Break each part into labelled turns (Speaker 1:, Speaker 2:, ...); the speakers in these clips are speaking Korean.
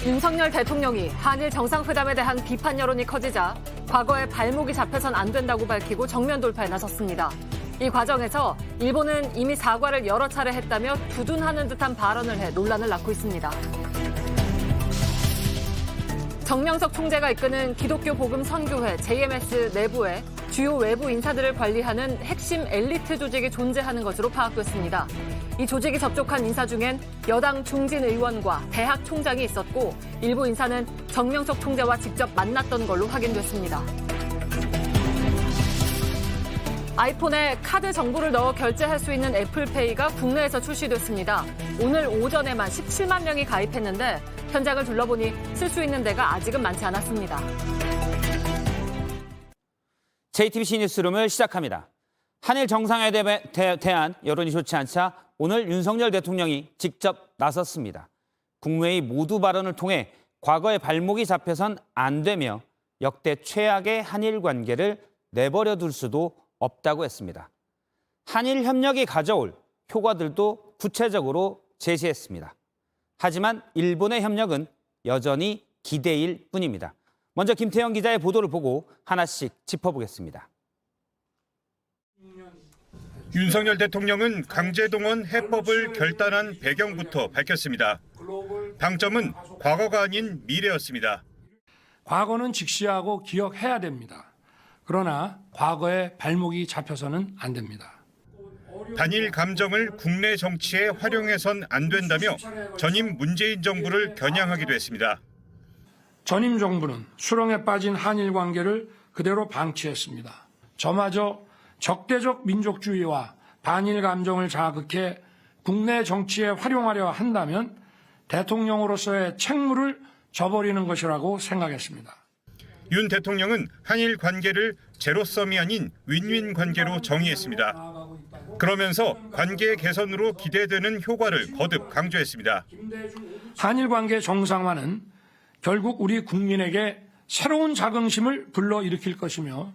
Speaker 1: 윤석열 대통령이 한일 정상회담에 대한 비판 여론이 커지자 과거에 발목이 잡혀선 안 된다고 밝히고 정면 돌파에 나섰습니다. 이 과정에서 일본은 이미 사과를 여러 차례 했다며 두둔하는 듯한 발언을 해 논란을 낳고 있습니다. 정명석 총재가 이끄는 기독교 복음 선교회 JMS 내부에 주요 외부 인사들을 관리하는 핵심 엘리트 조직이 존재하는 것으로 파악됐습니다. 이 조직이 접촉한 인사 중엔 여당 중진 의원과 대학 총장이 있었고 일부 인사는 정명석 총재와 직접 만났던 걸로 확인됐습니다. 아이폰에 카드 정보를 넣어 결제할 수 있는 애플페이가 국내에서 출시됐습니다. 오늘 오전에만 17만 명이 가입했는데 현장을 둘러보니 쓸 수 있는 데가 아직은 많지 않았습니다.
Speaker 2: JTBC 뉴스룸을 시작합니다. 한일 정상회담에 대한 여론이 좋지 않자 오늘 윤석열 대통령이 직접 나섰습니다. 국무회의 모두 발언을 통해 과거의 발목이 잡혀선 안 되며 역대 최악의 한일 관계를 내버려 둘 수도 없다고 했습니다. 한일 협력이 가져올 효과들도 구체적으로 제시했습니다. 하지만 일본의 협력은 여전히 기대일 뿐입니다. 먼저 김태형 기자의 보도를 보고 하나씩 짚어보겠습니다.
Speaker 3: 윤석열 대통령은 강제동원 해법을 결단한 배경부터 밝혔습니다. 방점은 과거가 아닌 미래였습니다.
Speaker 4: 과거는 직시하고 기억해야 됩니다. 그러나 과거에 발목이 잡혀서는 안 됩니다.
Speaker 3: 단일 감정을 국내 정치에 활용해선 안 된다며 전임 문재인 정부를 겨냥하기도 했습니다.
Speaker 4: 전임 정부는 수렁에 빠진 한일 관계를 그대로 방치했습니다. 저마저 적대적 민족주의와 반일 감정을 자극해 국내 정치에 활용하려 한다면 대통령으로서의 책무를 져버리는 것이라고 생각했습니다.
Speaker 3: 윤 대통령은 한일 관계를 제로섬이 아닌 윈윈 관계로 정의했습니다. 그러면서 관계 개선으로 기대되는 효과를 거듭 강조했습니다.
Speaker 4: 한일 관계 정상화는 결국 우리 국민에게 새로운 자긍심을 불러일으킬 것이며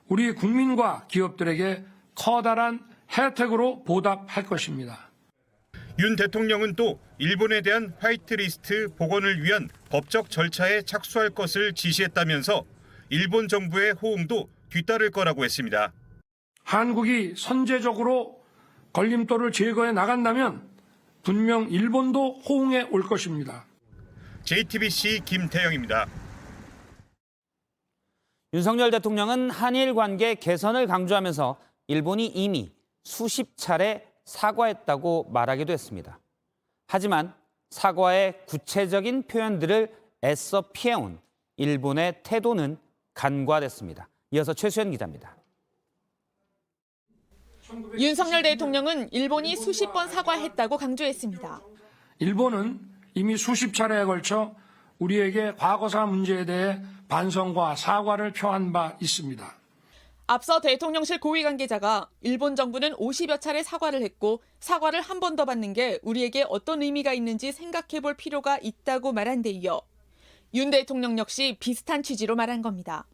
Speaker 4: 우리 국민과 기업들에게 커다란 혜택으로 보답할 것입니다.
Speaker 3: 윤 대통령은 또 일본에 대한 화이트리스트 복원을 위한 법적 절차에 착수할 것을 지시했다면서 일본 정부의 호응도 뒤따를 거라고 했습니다.
Speaker 4: 한국이 선제적으로 걸림돌을 제거해 나간다면 분명 일본도 호응해 올 것입니다.
Speaker 3: JTBC 김태형입니다.
Speaker 2: 윤석열 대통령은 한일 관계 개선을 강조하면서 일본이 이미 수십 차례 사과했다고 말하기도 했습니다. 하지만 사과의 구체적인 표현들을 애써 피해온 일본의 태도는 간과됐습니다. 이어서 최수연 기자입니다.
Speaker 5: 윤석열 대통령은 일본이 수십 번 사과했다고 강조했습니다.
Speaker 4: 일본은 이미 수십 차례에 걸쳐 우리에게 과거사 문제에 대해 반성과 사과를 표한 바 있습니다.
Speaker 5: 앞서 대통령실 고위 관계자가 일본 정부는 50여 차례 사과를 했고 사과를 한 번 더 받는 게 우리에게 어떤 의미가 있는지 생각해 볼 필요가 있다고 말한 데 이어 윤 대통령 역시 비슷한 취지로 말한 겁니다.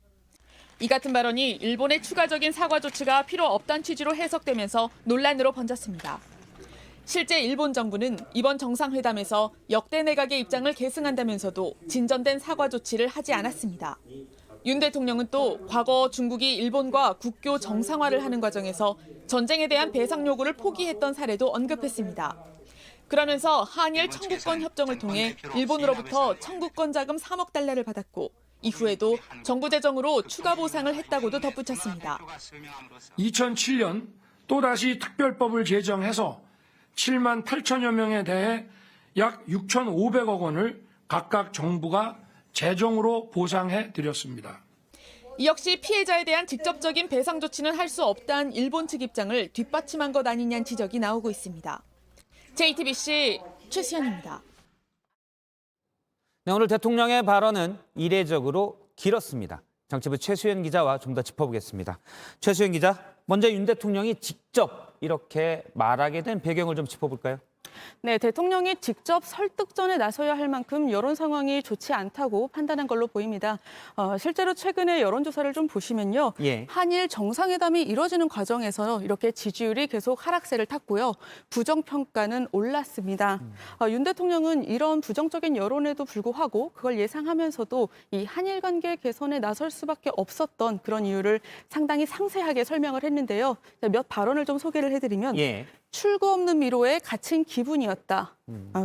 Speaker 5: 이 같은 발언이 일본의 추가적인 사과 조치가 필요 없다는 취지로 해석되면서 논란으로 번졌습니다. 실제 일본 정부는 이번 정상회담에서 역대 내각의 입장을 계승한다면서도 진전된 사과 조치를 하지 않았습니다. 윤 대통령은 또 과거 중국이 일본과 국교 정상화를 하는 과정에서 전쟁에 대한 배상 요구를 포기했던 사례도 언급했습니다. 그러면서 한일 청구권 협정을 통해 일본으로부터 청구권 자금 3억 달러를 받았고 이후에도 정부 재정으로 추가 보상을 했다고도 덧붙였습니다.
Speaker 4: 2007년 또다시 특별법을 제정해서 7만 8천여 명에 대해 약 6,500억 원을 각각 정부가 재정으로 보상해 드렸습니다.
Speaker 5: 이 역시 피해자에 대한 직접적인 배상 조치는 할 수 없다는 일본 측 입장을 뒷받침한 것 아니냐는 지적이 나오고 있습니다. JTBC 최수연입니다.
Speaker 2: 네, 오늘 대통령의 발언은 이례적으로 길었습니다. 정치부 최수연 기자와 좀 더 짚어보겠습니다. 최수연 기자, 먼저 윤 대통령이 직접 이렇게 말하게 된 배경을 좀 짚어볼까요?
Speaker 6: 네, 대통령이 직접 설득전에 나서야 할 만큼 여론 상황이 좋지 않다고 판단한 걸로 보입니다. 실제로 최근에 여론조사를 좀 보시면요.
Speaker 2: 예.
Speaker 6: 한일 정상회담이 이뤄지는 과정에서 이렇게 지지율이 계속 하락세를 탔고요. 부정평가는 올랐습니다. 윤 대통령은 이런 부정적인 여론에도 불구하고 그걸 예상하면서도 이 한일 관계 개선에 나설 수밖에 없었던 그런 이유를 상당히 상세하게 설명을 했는데요. 몇 발언을 좀 소개를 해드리면
Speaker 2: 예.
Speaker 6: 출구 없는 미로에 갇힌 기분이었다.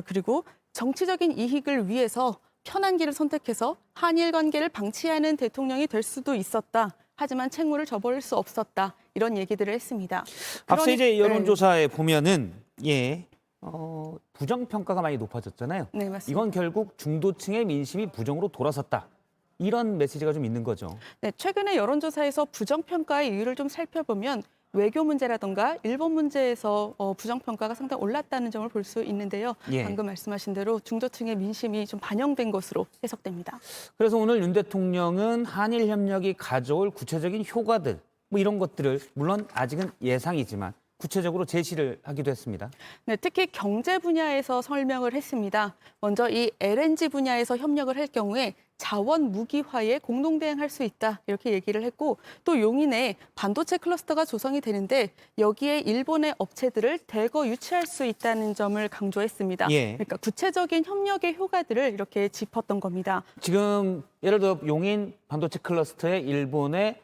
Speaker 6: 그리고 정치적인 이익을 위해서 편한 길을 선택해서 한일 관계를 방치하는 대통령이 될 수도 있었다. 하지만 책무를 져버릴 수 없었다. 이런 얘기들을 했습니다.
Speaker 2: 앞서 이제
Speaker 6: 네.
Speaker 2: 여론조사에 보면은 부정평가가 많이 높아졌잖아요.
Speaker 6: 네, 맞습니다.
Speaker 2: 이건 결국 중도층의 민심이 부정으로 돌아섰다. 이런 메시지가 좀 있는 거죠.
Speaker 6: 네, 최근에 여론조사에서 부정평가의 이유를 좀 살펴보면 외교 문제라던가 일본 문제에서 부정평가가 상당히 올랐다는 점을 볼 수 있는데요.
Speaker 2: 예.
Speaker 6: 방금 말씀하신 대로 중도층의 민심이 좀 반영된 것으로 해석됩니다.
Speaker 2: 그래서 오늘 윤 대통령은 한일 협력이 가져올 구체적인 효과들 뭐 이런 것들을 물론 아직은 예상이지만 구체적으로 제시를 하기도 했습니다.
Speaker 6: 네, 특히 경제 분야에서 설명을 했습니다. 먼저 이 LNG 분야에서 협력을 할 경우에 자원 무기화에 공동 대응할 수 있다 이렇게 얘기를 했고 또 용인에 반도체 클러스터가 조성이 되는데 여기에 일본의 업체들을 대거 유치할 수 있다는 점을 강조했습니다.
Speaker 2: 예.
Speaker 6: 그러니까 구체적인 협력의 효과들을 이렇게 짚었던 겁니다.
Speaker 2: 지금 예를 들어 용인 반도체 클러스터에 일본의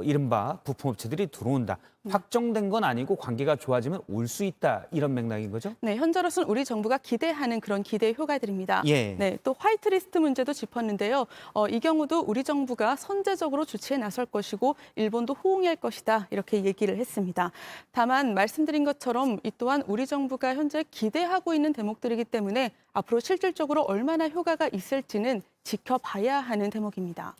Speaker 2: 이른바 부품업체들이 들어온다. 확정된 건 아니고 관계가 좋아지면 올 수 있다. 이런 맥락인 거죠?
Speaker 6: 네, 현재로서는 우리 정부가 기대하는 그런 기대 효과들입니다.
Speaker 2: 예.
Speaker 6: 네, 또 화이트리스트 문제도 짚었는데요. 이 경우도 우리 정부가 선제적으로 조치에 나설 것이고 일본도 호응할 것이다. 이렇게 얘기를 했습니다. 다만 말씀드린 것처럼 이 또한 우리 정부가 현재 기대하고 있는 대목들이기 때문에 앞으로 실질적으로 얼마나 효과가 있을지는 지켜봐야 하는 대목입니다.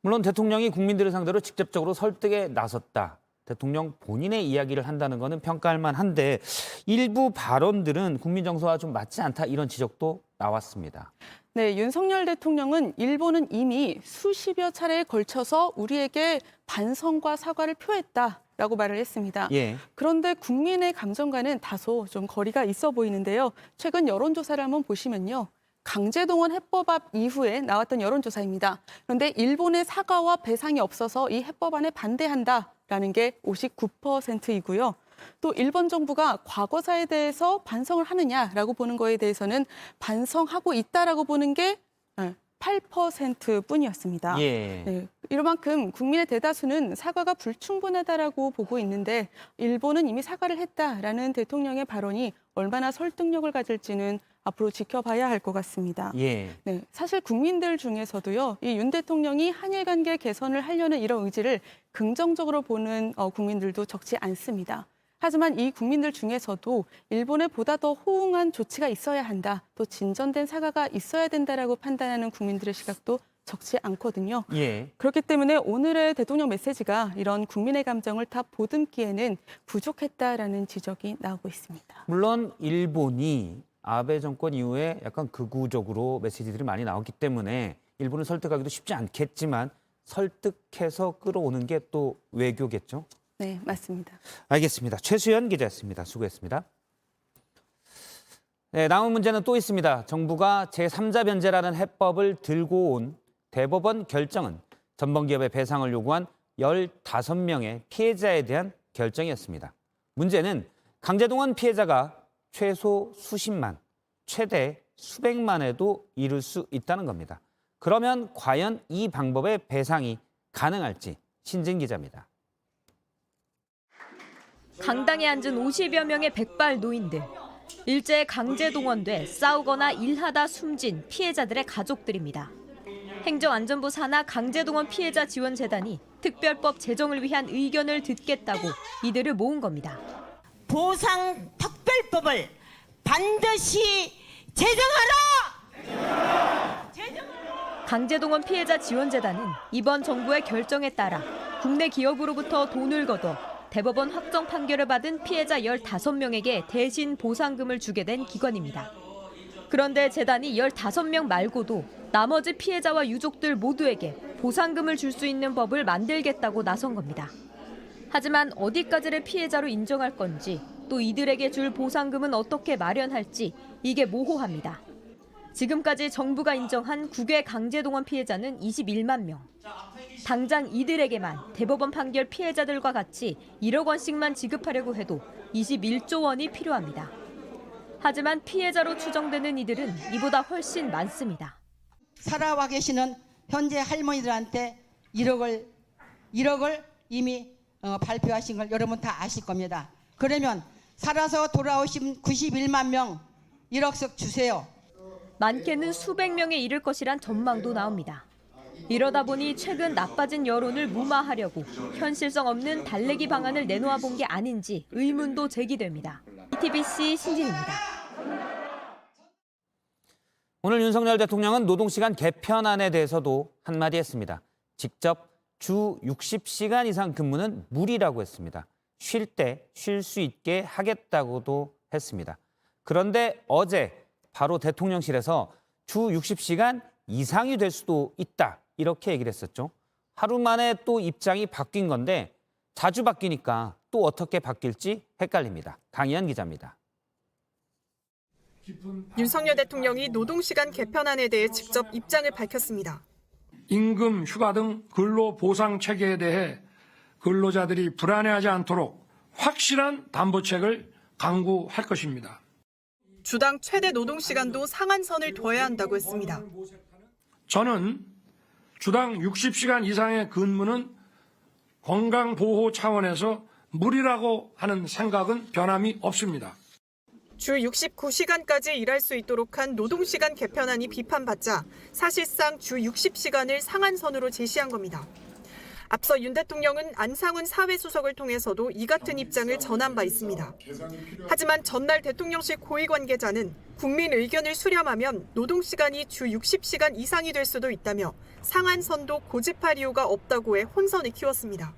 Speaker 2: 물론 대통령이 국민들을 상대로 직접적으로 설득에 나섰다. 대통령 본인의 이야기를 한다는 것은 평가할 만한데 일부 발언들은 국민 정서와 좀 맞지 않다 이런 지적도 나왔습니다.
Speaker 6: 네, 윤석열 대통령은 일본은 이미 수십여 차례에 걸쳐서 우리에게 반성과 사과를 표했다라고 말을 했습니다.
Speaker 2: 예.
Speaker 6: 그런데 국민의 감정과는 다소 좀 거리가 있어 보이는데요. 최근 여론조사를 한번 보시면요. 강제동원 해법안 이후에 나왔던 여론조사입니다. 그런데 일본의 사과와 배상이 없어서 이 해법안에 반대한다라는 게 59%이고요. 또 일본 정부가 과거사에 대해서 반성을 하느냐라고 보는 거에 대해서는 반성하고 있다라고 보는 게 8%뿐이었습니다.
Speaker 2: 예.
Speaker 6: 네, 이만큼 국민의 대다수는 사과가 불충분하다라고 보고 있는데 일본은 이미 사과를 했다라는 대통령의 발언이 얼마나 설득력을 가질지는 앞으로 지켜봐야 할 것 같습니다.
Speaker 2: 예.
Speaker 6: 네, 사실 국민들 중에서도요, 이 윤 대통령이 한일 관계 개선을 하려는 이런 의지를 긍정적으로 보는 국민들도 적지 않습니다. 하지만 이 국민들 중에서도 일본에 보다 더 호응한 조치가 있어야 한다, 또 진전된 사과가 있어야 된다라고 판단하는 국민들의 시각도 적지 않거든요.
Speaker 2: 예.
Speaker 6: 그렇기 때문에 오늘의 대통령 메시지가 이런 국민의 감정을 다 보듬기에는 부족했다라는 지적이 나오고 있습니다.
Speaker 2: 물론 일본이 아베 정권 이후에 약간 극우적으로 메시지들이 많이 나왔기 때문에 일본을 설득하기도 쉽지 않겠지만 설득해서 끌어오는 게 또 외교겠죠?
Speaker 6: 네, 맞습니다.
Speaker 2: 알겠습니다. 최수연 기자였습니다. 수고했습니다. 네, 남은 문제는 또 있습니다. 정부가 제3자 변제라는 해법을 들고 온 대법원 결정은 전범기업의 배상을 요구한 15명의 피해자에 대한 결정이었습니다. 문제는 강제동원 피해자가 최소 수십만, 최대 수백만에도 이를 수 있다는 겁니다. 그러면 과연 이 방법의 배상이 가능할지 신진 기자입니다.
Speaker 7: 강당에 앉은 50여 명의 백발 노인들. 일제에 강제동원돼 싸우거나 일하다 숨진 피해자들의 가족들입니다. 행정안전부 산하 강제동원 피해자 지원재단이 특별법 제정을 위한 의견을 듣겠다고 이들을 모은 겁니다.
Speaker 8: 보상 특별법을 반드시 제정하라!
Speaker 7: 강제동원 피해자 지원재단은 이번 정부의 결정에 따라 국내 기업으로부터 돈을 걷어 대법원 확정 판결을 받은 피해자 15명에게 대신 보상금을 주게 된 기관입니다. 그런데 재단이 15명 말고도 나머지 피해자와 유족들 모두에게 보상금을 줄 수 있는 법을 만들겠다고 나선 겁니다. 하지만 어디까지를 피해자로 인정할 건지 또 이들에게 줄 보상금은 어떻게 마련할지 이게 모호합니다. 지금까지 정부가 인정한 국외 강제동원 피해자는 21만 명. 당장 이들에게만 대법원 판결 피해자들과 같이 1억 원씩만 지급하려고 해도 21조 원이 필요합니다. 하지만 피해자로 추정되는 이들은 이보다 훨씬 많습니다.
Speaker 8: 살아와 계시는 현재 할머니들한테 1억을 이미 발표하신 걸 여러분 다 아실 겁니다. 그러면 살아서 돌아오신 91만 명 1억씩 주세요.
Speaker 7: 많게는 수백 명에 이를 것이란 전망도 나옵니다. 이러다 보니 최근 나빠진 여론을 무마하려고 현실성 없는 달래기 방안을 내놓아 본 게 아닌지 의문도 제기됩니다. JTBC 신진입니다.
Speaker 2: 오늘 윤석열 대통령은 노동시간 개편안에 대해서도 한마디 했습니다. 직접 주 60시간 이상 근무는 무리라고 했습니다. 쉴 때 쉴 수 있게 하겠다고도 했습니다. 그런데 어제 바로 대통령실에서 주 60시간 이상이 될 수도 있다. 이렇게 얘기를 했었죠. 하루 만에 또 입장이 바뀐 건데 자주 바뀌니까 또 어떻게 바뀔지 헷갈립니다. 강희연 기자입니다.
Speaker 9: 윤석열 대통령이 노동시간 개편안에 대해 직접 입장을 밝혔습니다.
Speaker 4: 임금, 휴가 등 근로보상 체계에 대해 근로자들이 불안해하지 않도록 확실한 담보책을 강구할 것입니다.
Speaker 9: 주당 최대 노동시간도 상한선을 둬야 한다고 했습니다.
Speaker 4: 저는 주당 60시간 이상의 근무는 건강보호 차원에서 무리라고 하는 생각은 변함이 없습니다.
Speaker 9: 주 69시간까지 일할 수 있도록 한 노동시간 개편안이 비판받자 사실상 주 60시간을 상한선으로 제시한 겁니다. 앞서 윤 대통령은 안상훈 사회수석을 통해서도 이 같은 입장을 전한 바 있습니다. 하지만 전날 대통령실 고위 관계자는 국민 의견을 수렴하면 노동시간이 주 60시간 이상이 될 수도 있다며 상한선도 고집할 이유가 없다고 해 혼선을 키웠습니다.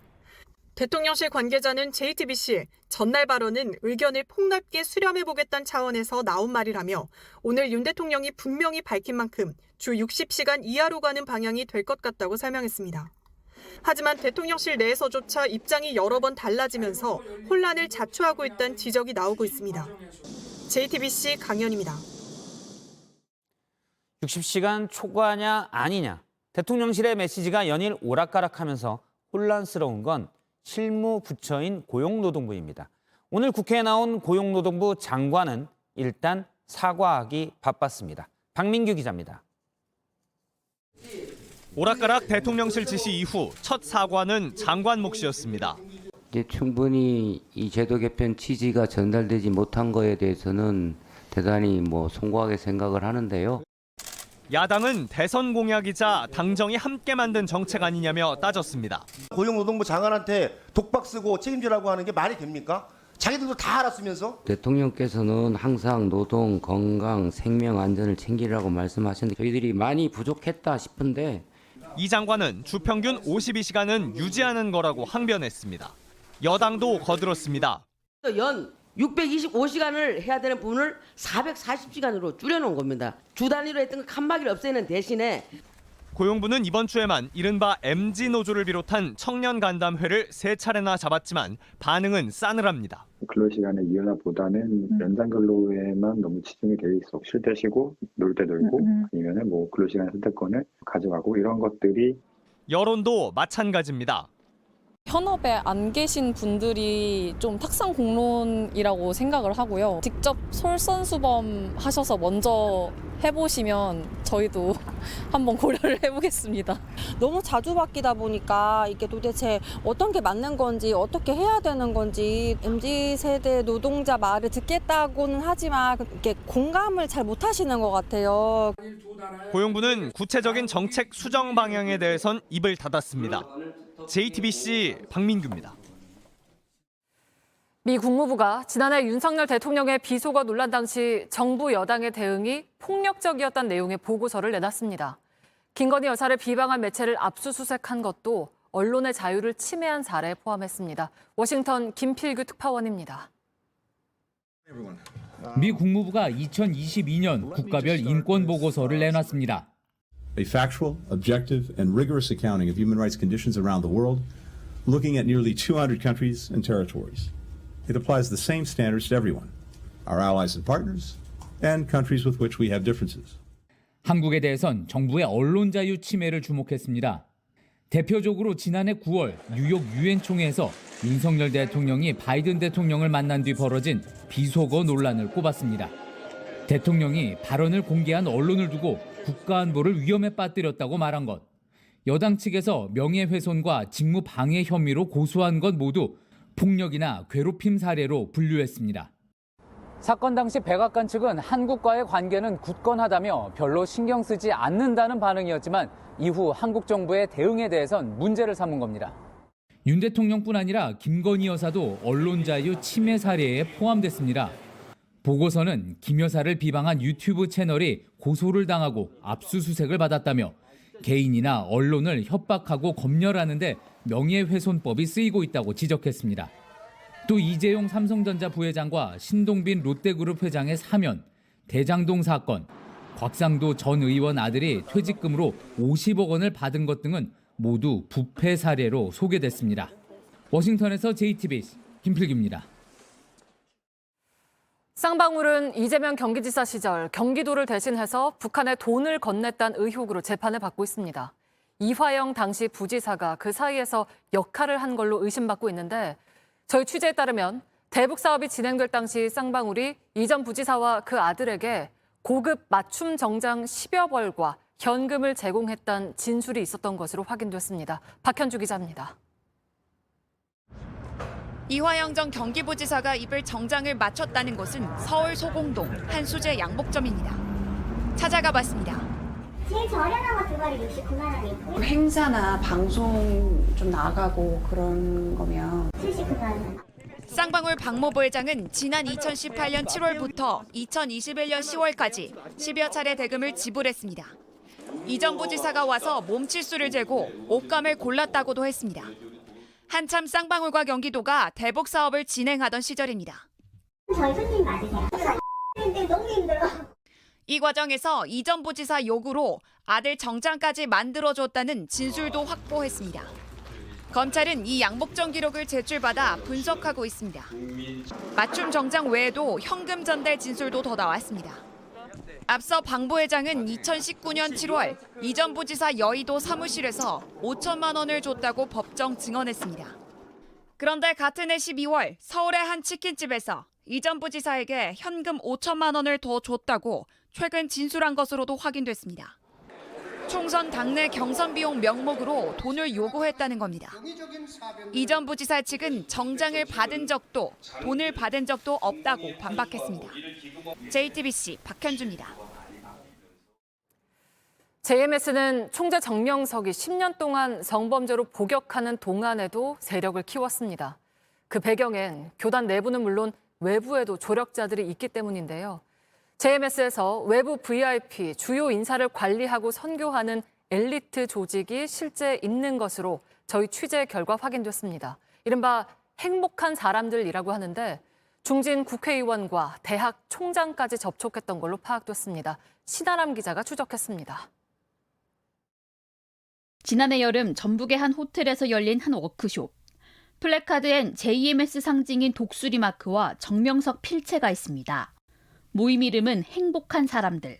Speaker 9: 대통령실 관계자는 JTBC에 전날 발언은 의견을 폭넓게 수렴해보겠다는 차원에서 나온 말이라며 오늘 윤 대통령이 분명히 밝힌 만큼 주 60시간 이하로 가는 방향이 될 것 같다고 설명했습니다. 하지만 대통령실 내에서조차 입장이 여러 번 달라지면서 혼란을 자초하고 있다는 지적이 나오고 있습니다. JTBC 강연입니다.
Speaker 2: 60시간 초과냐 아니냐. 대통령실의 메시지가 연일 오락가락하면서 혼란스러운 건 실무 부처인 고용노동부입니다. 오늘 국회에 나온 고용노동부 장관은 일단 사과하기 바빴습니다. 박민규 기자입니다.
Speaker 10: 오락가락 대통령실 지시 이후 첫 사과는 장관 몫이었습니다.
Speaker 11: 이제 충분히 이 제도 개편 취지가 전달되지 못한 거에 대해서는 대단히 송구하게 생각을 하는데요.
Speaker 10: 야당은 대선 공약이자 당정이 함께 만든 정책 아니냐며 따졌습니다.
Speaker 12: 고용노동부 장관한테 독박 쓰고 책임지라고 하는 게 말이 됩니까? 자기들도 다 알았으면서.
Speaker 11: 대통령께서는 항상 노동, 건강, 생명, 안전을 챙기라고 말씀하셨는데 저희들이 많이 부족했다 싶은데
Speaker 10: 이 장관은 주평균 52시간은 유지하는 거라고 항변했습니다. 여당도 거들었습니다.
Speaker 13: 연 625시간을 해야 되는 부분을 440시간으로 줄여놓은 겁니다. 주 단위로 했던 칸막이를 없애는 대신에
Speaker 10: 고용부는 이번 주에만 이른바 MG노조를 비롯한 청년 간담회를 3차례나 잡았지만 반응은 싸늘합니다.
Speaker 14: 근로시간의 이윤화보다는 연장근로에만 너무 치중이 돼 있어. 쉴 때 쉬고 놀 때 놀고 아니면은 근로시간 선택권을 가져가고 이런 것들이
Speaker 10: 여론도 마찬가지입니다.
Speaker 15: 현업에 안 계신 분들이 좀 탁상 공론이라고 생각을 하고요. 직접 솔선수범 하셔서 먼저 해보시면 저희도 한번 고려를 해보겠습니다.
Speaker 16: 너무 자주 바뀌다 보니까 이게 도대체 어떤 게 맞는 건지 어떻게 해야 되는 건지 MZ세대 노동자 말을 듣겠다고는 하지만 이렇게 공감을 잘 못하시는 것 같아요.
Speaker 10: 고용부는 구체적인 정책 수정 방향에 대해선 입을 닫았습니다. JTBC 박민규입니다.
Speaker 1: 미 국무부가 지난해 윤석열 대통령의 비속어 논란 당시 정부 여당의 대응이 폭력적이었다는 내용의 보고서를 내놨습니다. 김건희 여사를 비방한 매체를 압수수색한 것도 언론의 자유를 침해한 사례에 포함했습니다. 워싱턴 김필규 특파원입니다.
Speaker 17: 미 국무부가 2022년 국가별 인권 보고서를 내놨습니다.
Speaker 18: A factual, objective, and rigorous accounting of human rights conditions around the world, looking at nearly 200 countries and territories. it applies the same standards to everyone, our allies and partners, and countries with which we have differences.
Speaker 17: 한국에 대해선 정부의 언론 자유 침해를 주목했습니다. 대표적으로 지난해 9월 뉴욕 유엔 총회에서 윤석열 대통령이 바이든 대통령을 만난 뒤 벌어진 비속어 논란을 꼽았습니다. 대통령이 발언을 공개한 언론을 두고 국가안보를 위험에 빠뜨렸다고 말한 것, 여당 측에서 명예훼손과 직무방해 혐의로 고소한 것 모두 폭력이나 괴롭힘 사례로 분류했습니다. 사건 당시 백악관 측은 한국과의 관계는 굳건하다며 별로 신경 쓰지 않는다는 반응이었지만 이후 한국 정부의 대응에 대해선 문제를 삼은 겁니다. 윤 대통령뿐 아니라 김건희 여사도 언론 자유 침해 사례에 포함됐습니다. 보고서는 김 여사를 비방한 유튜브 채널이 고소를 당하고 압수수색을 받았다며 개인이나 언론을 협박하고 검열하는 데 명예훼손법이 쓰이고 있다고 지적했습니다. 또 이재용 삼성전자 부회장과 신동빈 롯데그룹 회장의 사면, 대장동 사건, 곽상도 전 의원 아들이 퇴직금으로 50억 원을 받은 것 등은 모두 부패 사례로 소개됐습니다. 워싱턴에서 JTBC 김필기입니다.
Speaker 1: 쌍방울은 이재명 경기지사 시절 경기도를 대신해서 북한에 돈을 건넸다는 의혹으로 재판을 받고 있습니다. 이화영 당시 부지사가 그 사이에서 역할을 한 걸로 의심받고 있는데 저희 취재에 따르면 대북 사업이 진행될 당시 쌍방울이 이전 부지사와 그 아들에게 고급 맞춤 정장 10여 벌과 현금을 제공했다는 진술이 있었던 것으로 확인됐습니다. 박현주 기자입니다.
Speaker 19: 이화영 전 경기부지사가 입을 정장을 맞췄다는 곳은 서울 소공동 한수제 양복점입니다. 찾아가 봤습니다.
Speaker 20: 제일 저렴한 거 두 벌이 69만 원이고요.
Speaker 21: 행사나 방송 좀 나가고 그런 거면
Speaker 20: 79만 원.
Speaker 19: 쌍방울 박모부 회장은 지난 2018년 7월부터 2021년 10월까지 10여 차례 대금을 지불했습니다. 이전 부지사가 와서 몸치수를 재고 옷감을 골랐다고도 했습니다. 한참 쌍방울과 경기도가 대북 사업을 진행하던 시절입니다.
Speaker 20: 저희 손님 맞으세요? 근데 너무 힘들어.
Speaker 19: 이 과정에서 이전 부지사 요구로 아들 정장까지 만들어줬다는 진술도 확보했습니다. 검찰은 이 양복점 기록을 제출받아 분석하고 있습니다. 맞춤 정장 외에도 현금 전달 진술도 더 나왔습니다. 앞서 방 부회장은 2019년 7월 이전 부지사 여의도 사무실에서 5천만 원을 줬다고 법정 증언했습니다. 그런데 같은 해 12월 서울의 한 치킨집에서 이전 부지사에게 현금 5천만 원을 더 줬다고 최근 진술한 것으로도 확인됐습니다. 총선 당내 경선 비용 명목으로 돈을 요구했다는 겁니다. 이전 부지사 측은 정장을 받은 적도 돈을 받은 적도 없다고 반박했습니다. JTBC 박현주입니다.
Speaker 1: JMS는 총재 정명석이 10년 동안 성범죄로 복역하는 동안에도 세력을 키웠습니다. 그 배경엔 교단 내부는 물론 외부에도 조력자들이 있기 때문인데요. JMS에서 외부 VIP, 주요 인사를 관리하고 선교하는 엘리트 조직이 실제 있는 것으로 저희 취재 결과 확인됐습니다. 이른바 행복한 사람들이라고 하는데 중진 국회의원과 대학 총장까지 접촉했던 걸로 파악됐습니다. 신아람 기자가 추적했습니다.
Speaker 22: 지난해 여름 전북의 한 호텔에서 열린 한 워크숍. 플래카드엔 JMS 상징인 독수리 마크와 정명석 필체가 있습니다. 모임 이름은 행복한 사람들.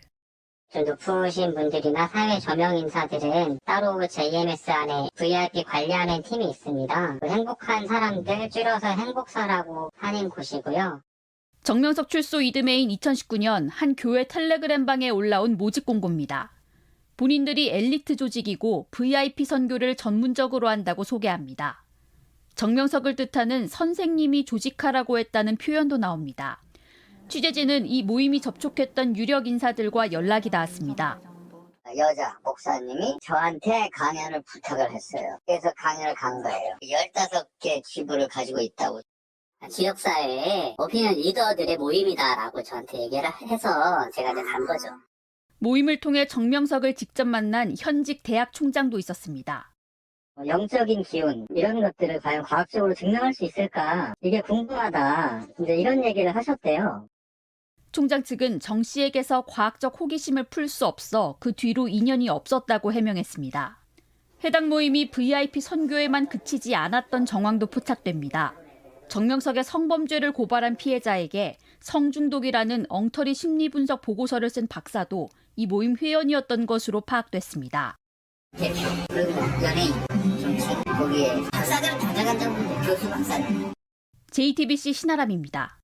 Speaker 20: 좀 높으신 분들이나 사회 저명 인사들은 따로 JMS 안에 VIP 관리하는 팀이 있습니다. 행복한 사람들, 줄여서 행복사라고 하는 곳이고요.
Speaker 22: 정명석 출소 이듬해인 2019년 한 교회 텔레그램방에 올라온 모집 공고입니다. 본인들이 엘리트 조직이고 VIP 선교를 전문적으로 한다고 소개합니다. 정명석을 뜻하는 선생님이 조직하라고 했다는 표현도 나옵니다. 취재진은 이 모임이 접촉했던 유력 인사들과 연락이 닿았습니다.
Speaker 20: 여자 목사님이 저한테 강연을 부탁을 했어요. 그래서 강연을 간 거예요. 15개 지부를 가지고 있다고. 지역사회에 오피니언 리더들의 모임이다라고 저한테 얘기를 해서 제가 이제 간 거죠.
Speaker 22: 모임을 통해 정명석을 직접 만난 현직 대학 총장도 있었습니다.
Speaker 20: 영적인 기운 이런 것들을 과연 과학적으로 증명할 수 있을까? 이게 궁금하다. 이제 이런 얘기를 하셨대요.
Speaker 22: 총장 측은 정 씨에게서 과학적 호기심을 풀 수 없어 그 뒤로 인연이 없었다고 해명했습니다. 해당 모임이 VIP 선교에만 그치지 않았던 정황도 포착됩니다. 정명석의 성범죄를 고발한 피해자에게 성중독이라는 엉터리 심리분석 보고서를 쓴 박사도 이 모임 회원이었던 것으로 파악됐습니다.
Speaker 20: 대표, 그리고 연예인, 정치, 거기에 박사들은 다 나간다고 교수 박사들.
Speaker 22: JTBC 신아람입니다.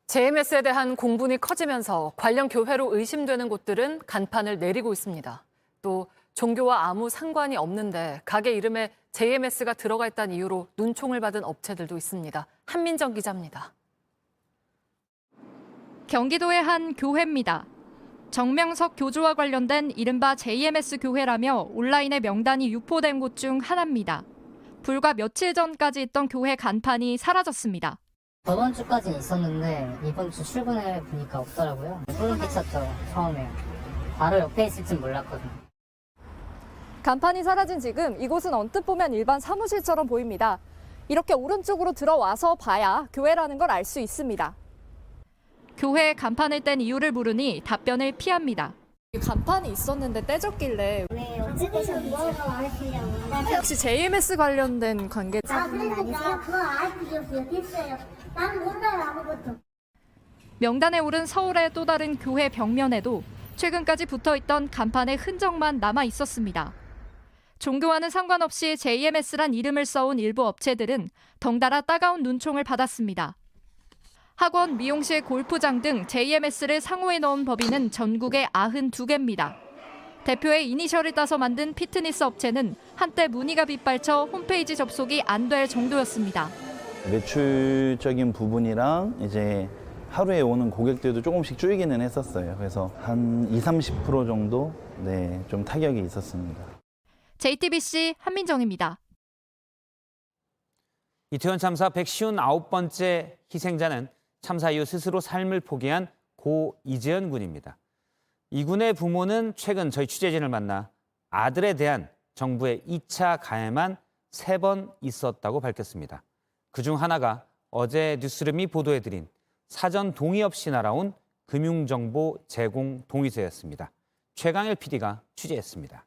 Speaker 1: JMS에 대한 공분이 커지면서 관련 교회로 의심되는 곳들은 간판을 내리고 있습니다. 또 종교와 아무 상관이 없는데 가게 이름에 JMS가 들어가 있다는 이유로 눈총을 받은 업체들도 있습니다. 한민정 기자입니다.
Speaker 3: 경기도의 한 교회입니다. 정명석 교주와 관련된 이른바 JMS 교회라며 온라인에 명단이 유포된 곳 중 하나입니다. 불과 며칠 전까지 있던 교회 간판이 사라졌습니다.
Speaker 20: 저번 주까지 있었는데 이번 주 출근해 보니까 없더라고요. 소름 끼쳤죠, 처음에. 바로 옆에 있을 줄 몰랐거든요.
Speaker 5: 간판이 사라진 지금 이곳은 언뜻 보면 일반 사무실처럼 보입니다. 이렇게 오른쪽으로 들어와서 봐야 교회라는 걸 알 수 있습니다.
Speaker 3: 교회에 간판을 뗀 이유를 물으니 답변을 피합니다.
Speaker 5: 간판이 있었는데 떼졌길래
Speaker 23: 네, 어찌되셨는지 알으시려고.
Speaker 5: 혹시 JMS 관련된 관계?
Speaker 23: 그건 아니세요? 그건 알아주셨어요. 됐어요. 나는 몰라요, 아무것도.
Speaker 3: 명단에 오른 서울의 또 다른 교회 벽면에도 최근까지 붙어있던 간판의 흔적만 남아 있었습니다. 종교와는 상관없이 JMS란 이름을 써온 일부 업체들은 덩달아 따가운 눈총을 받았습니다. 학원, 미용실, 골프장 등 JMS를 상호에 넣은 법인은 전국에 92개입니다. 대표의 이니셜을 따서 만든 피트니스 업체는 한때 문의가 빗발쳐 홈페이지 접속이 안 될 정도였습니다.
Speaker 24: 매출적인 부분이랑 이제 하루에 오는 고객들도 조금씩 줄기는 했었어요. 그래서 한 20-30% 정도 좀 타격이 있었습니다.
Speaker 3: JTBC 한민정입니다.
Speaker 2: 이태원 참사 159번째 희생자는 참사 이후 스스로 삶을 포기한 고 이재현 군입니다. 이 군의 부모는 최근 저희 취재진을 만나 아들에 대한 정부의 2차 가해만 3번 있었다고 밝혔습니다. 그중 하나가 어제 뉴스룸이 보도해드린 사전 동의 없이 날아온 금융정보 제공 동의서였습니다. 최강일 PD가 취재했습니다.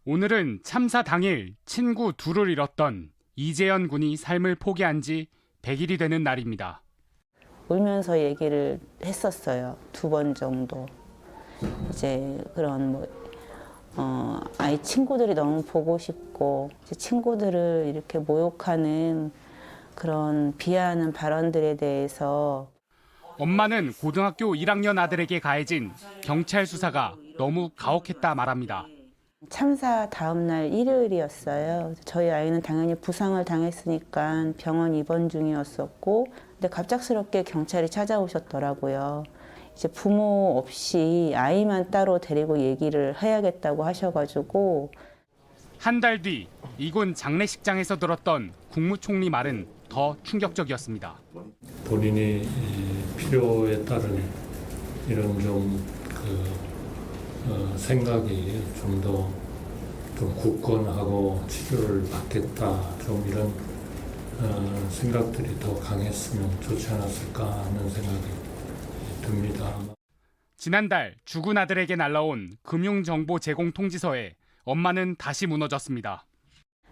Speaker 25: 오늘은 참사 당일 친구 둘을 잃었던 이재현 군이 삶을 포기한 지 100일이 되는 날입니다.
Speaker 26: 울면서 얘기를 했었어요. 2번 정도. 이제 그런 아이 친구들이 너무 보고 싶고 친구들을 이렇게 모욕하는 그런 비하하는 발언들에 대해서
Speaker 25: 엄마는 고등학교 1학년 아들에게 가해진 경찰 수사가 너무 가혹했다 말합니다.
Speaker 26: 참사 다음 날 일요일이었어요. 저희 아이는 당연히 부상을 당했으니까 병원 입원 중이었었고, 근데 갑작스럽게 경찰이 찾아오셨더라고요. 이제 부모 없이 아이만 따로 데리고 얘기를 해야겠다고 하셔가지고.
Speaker 25: 한 달 뒤 이군 장례식장에서 들었던 국무총리 말은 더 충격적이었습니다.
Speaker 27: 본인이 필요에 따른 이런 생각이 좀 더 굳건하고 치료를 받겠다, 좀 이런 생각들이 더 강했으면 좋지 않았을까 하는 생각이 듭니다.
Speaker 25: 지난달 죽은 아들에게 날라온 금융정보 제공 통지서에 엄마는 다시 무너졌습니다.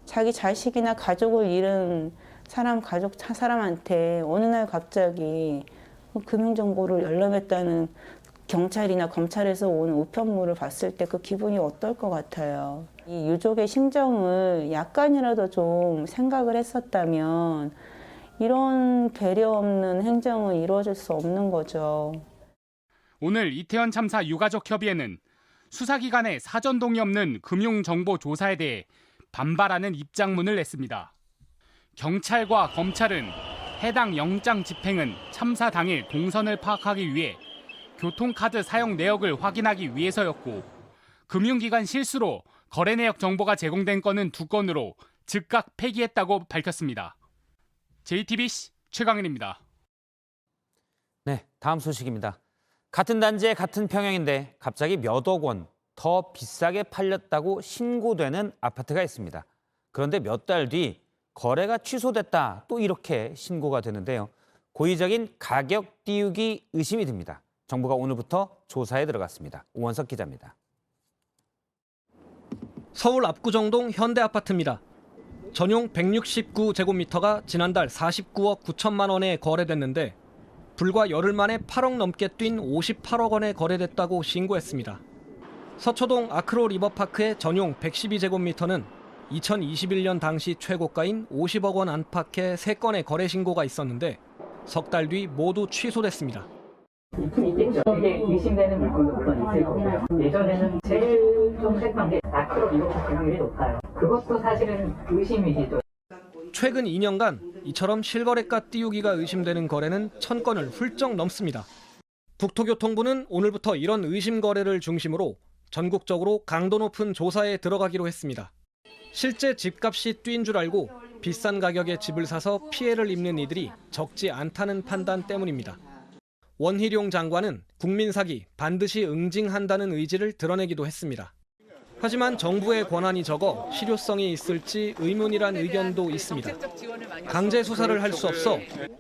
Speaker 26: 자기 자식이나 가족을 잃은 사람한테 어느 날 갑자기 금융정보를 열람했다는 경찰이나 검찰에서 오는 우편물을 봤을 때 그 기분이 어떨 것 같아요. 이 유족의 심정을 약간이라도 좀 생각을 했었다면 이런 배려 없는 행정은 이루어질 수 없는 거죠.
Speaker 25: 오늘 이태원 참사 유가족 협의회는 수사기관의 사전 동의 없는 금융정보 조사에 대해 반발하는 입장문을 냈습니다. 경찰과 검찰은 해당 영장 집행은 참사 당일 동선을 파악하기 위해 교통카드 사용 내역을 확인하기 위해서였고, 금융기관 실수로 거래 내역 정보가 제공된 건은 2건으로 즉각 폐기했다고 밝혔습니다. JTBC 최강일입니다.
Speaker 2: 네, 다음 소식입니다. 같은 단지에 같은 평형인데 갑자기 몇억 원 더 비싸게 팔렸다고 신고되는 아파트가 있습니다. 그런데 몇 달 뒤 거래가 취소됐다, 또 이렇게 신고가 되는데요. 고의적인 가격 띄우기 의심이 듭니다. 정부가 오늘부터 조사에 들어갔습니다. 오원석 기자입니다.
Speaker 28: 서울 압구정동 현대아파트입니다.
Speaker 4: 전용 169제곱미터가 지난달 49억 9천만 원에 거래됐는데 불과 열흘 만에 8억 넘게 뛴 58억 원에 거래됐다고 신고했습니다. 서초동 아크로 리버파크의 전용 112제곱미터는 2021년 당시 최고가인 50억 원 안팎의 3건의 거래 신고가 있었는데 석 달 뒤 모두 취소됐습니다.
Speaker 6: 있긴 있겠죠. 이게 의심되는 물건도 물론 있을 거고요. 예전에는 제일 좀 했던 게 아크로 리버파크 확률이 높아요. 그것도 사실은 의심이시죠.
Speaker 4: 최근 2년간 이처럼 실거래가 띄우기가 의심되는 거래는 1000건을 훌쩍 넘습니다. 국토교통부는 오늘부터 이런 의심 거래를 중심으로 전국적으로 강도 높은 조사에 들어가기로 했습니다. 실제 집값이 뛴 줄 알고 비싼 가격에 집을 사서 피해를 입는 이들이 적지 않다는 판단 때문입니다. 원희룡 장관은 국민 사기 반드시 응징한다는 의지를 드러내기도 했습니다. 하지만 정부의 권한이 적어 실효성이 있을지 의문이란 의견도 있습니다. 강제 수사를 할 수 없어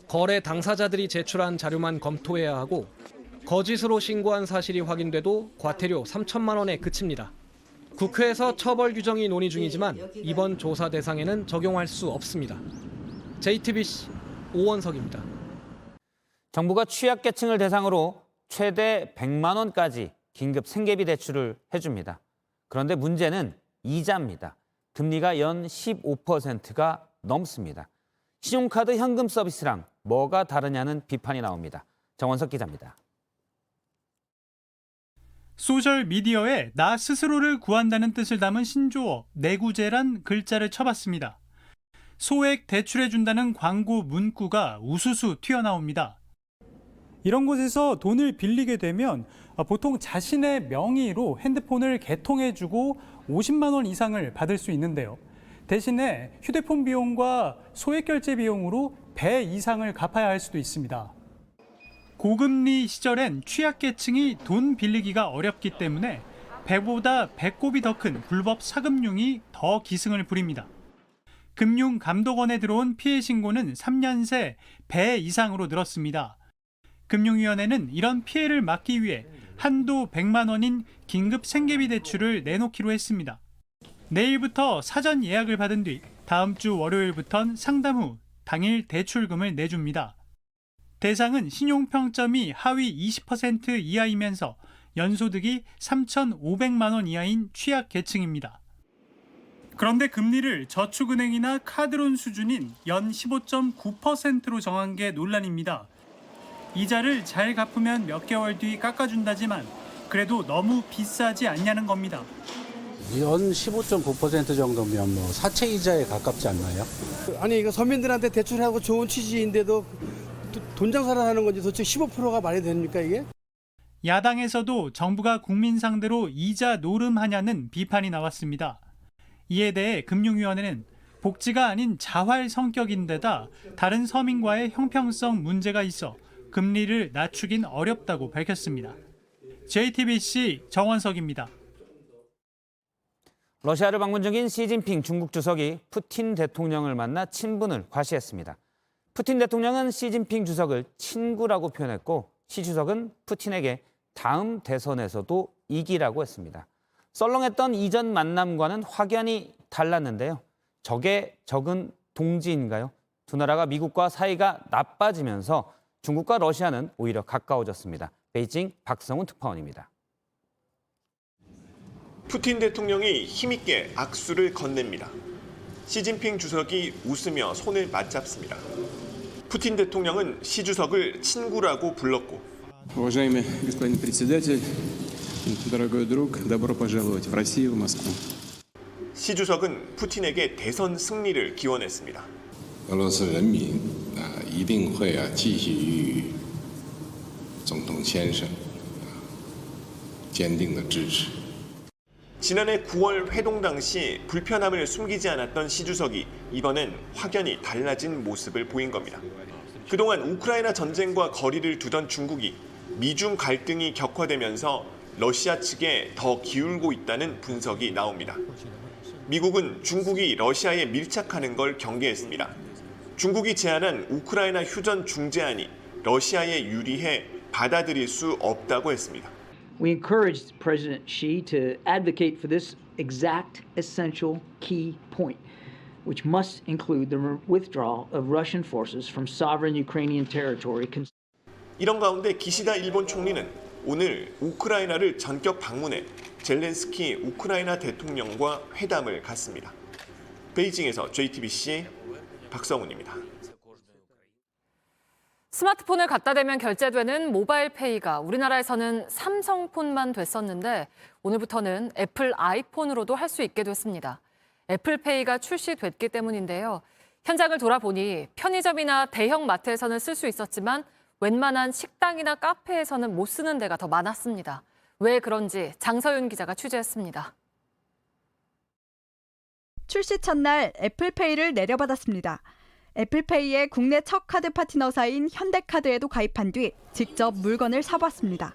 Speaker 4: 거래 당사자들이 제출한 자료만 검토해야 하고 거짓으로 신고한 사실이 확인돼도 과태료 3천만 원에 그칩니다. 국회에서 처벌 규정이 논의 중이지만 이번 조사 대상에는 적용할 수 없습니다. JTBC 오원석입니다.
Speaker 2: 정부가 취약계층을 대상으로 최대 100만 원까지 긴급 생계비 대출을 해줍니다. 그런데 문제는 이자입니다. 금리가 연 15%가 넘습니다. 신용카드 현금 서비스랑 뭐가 다르냐는 비판이 나옵니다. 정원석 기자입니다.
Speaker 7: 소셜미디어에 나 스스로를 구한다는 뜻을 담은 신조어 내구제란 글자를 쳐봤습니다. 소액 대출해준다는 광고 문구가 우수수 튀어나옵니다. 이런 곳에서 돈을 빌리게 되면 보통 자신의 명의로 핸드폰을 개통해주고 50만 원 이상을 받을 수 있는데요. 대신에 휴대폰 비용과 소액 결제 비용으로 배 이상을 갚아야 할 수도 있습니다. 고금리 시절엔 취약계층이 돈 빌리기가 어렵기 때문에 배보다 배꼽이 더 큰 불법 사금융이 더 기승을 부립니다. 금융감독원에 들어온 피해 신고는 3년 새 배 이상으로 늘었습니다. 금융위원회는 이런 피해를 막기 위해 한도 100만 원인 긴급 생계비 대출을 내놓기로 했습니다. 내일부터 사전 예약을 받은 뒤 다음 주 월요일부턴 상담 후 당일 대출금을 내줍니다. 대상은 신용평점이 하위 20% 이하이면서 연소득이 3,500만 원 이하인 취약계층입니다. 그런데 금리를 저축은행이나 카드론 수준인 연 15.9%로 정한 게 논란입니다. 이자를 잘 갚으면 몇 개월 뒤 깎아준다지만 그래도 너무 비싸지 않냐는 겁니다.
Speaker 8: 연 15.9% 정도면 뭐 사채 이자에 가깝지 않나요?
Speaker 9: 아니 이거 서민들한테 대출하고 좋은 취지인데도 돈 장사를 하는 건지 도대체 15%가 말이 됩니까 이게?
Speaker 7: 야당에서도 정부가 국민 상대로 이자 노름하냐는 비판이 나왔습니다. 이에 대해 금융위원회는 복지가 아닌 자활 성격인데다 다른 서민과의 형평성 문제가 있어 금리를 낮추긴 어렵다고 밝혔습니다. JTBC 정원석입니다.
Speaker 2: 러시아를 방문 중인 시진핑 중국 주석이 푸틴 대통령을 만나 친분을 과시했습니다. 푸틴 대통령은 시진핑 주석을 친구라고 표현했고 시 주석은 푸틴에게 다음 대선에서도 이기라고 했습니다. 썰렁했던 이전 만남과는 확연히 달랐는데요. 적의 적은 동지인가요? 두 나라가 미국과 사이가 나빠지면서 중국과 러시아는 오히려 가까워졌습니다. 베이징 박성훈 특파원입니다.
Speaker 11: 푸틴 대통령이 힘있게 악수를 건넵니다. 시진핑 주석이 웃으며 손을 맞잡습니다. 푸틴 대통령은 시 주석을 친구라고 불렀고
Speaker 12: Уважаемый господин председатель, дорогой друг, добро пожаловать в Россию, в Москву.
Speaker 11: 시 주석은 푸틴에게 대선 승리를 기원했습니다.
Speaker 12: 俄罗斯人民一定会继续与总统先生坚定的支持。
Speaker 11: 지난해 9월 회동 당시 불편함을 숨기지 않았던 시 주석이 이번엔 확연히 달라진 모습을 보인 겁니다. 그동안 우크라이나 전쟁과 거리를 두던 중국이 미중 갈등이 격화되면서 러시아 측에 더 기울고 있다는 분석이 나옵니다. 미국은 중국이 러시아에 밀착하는 걸 경계했습니다. 중국이 제안한 우크라이나 휴전 중재안이 러시아에 유리해 받아들일 수 없다고 했습니다.
Speaker 28: We encouraged President Xi to advocate for this exact essential key point,
Speaker 10: which must include the withdrawal of Russian forces from sovereign Ukrainian territory.
Speaker 11: 이런 가운데 기시다 일본 총리는 오늘 우크라이나를 전격 방문해 젤렌스키 우크라이나 대통령과 회담을 갖습니다. 베이징에서 JTBC 박성훈입니다.
Speaker 1: 스마트폰을 갖다 대면 결제되는 모바일 페이가 우리나라에서는 삼성폰만 됐었는데 오늘부터는 애플 아이폰으로도 할 수 있게 됐습니다. 애플페이가 출시됐기 때문인데요. 현장을 돌아보니 편의점이나 대형 마트에서는 쓸 수 있었지만 웬만한 식당이나 카페에서는 못 쓰는 데가 더 많았습니다. 왜 그런지 장서윤 기자가 취재했습니다.
Speaker 13: 출시 첫날 애플페이를 내려받았습니다. 애플페이의 국내 첫 카드 파트너사인 현대카드에도 가입한 뒤 직접 물건을 사봤습니다.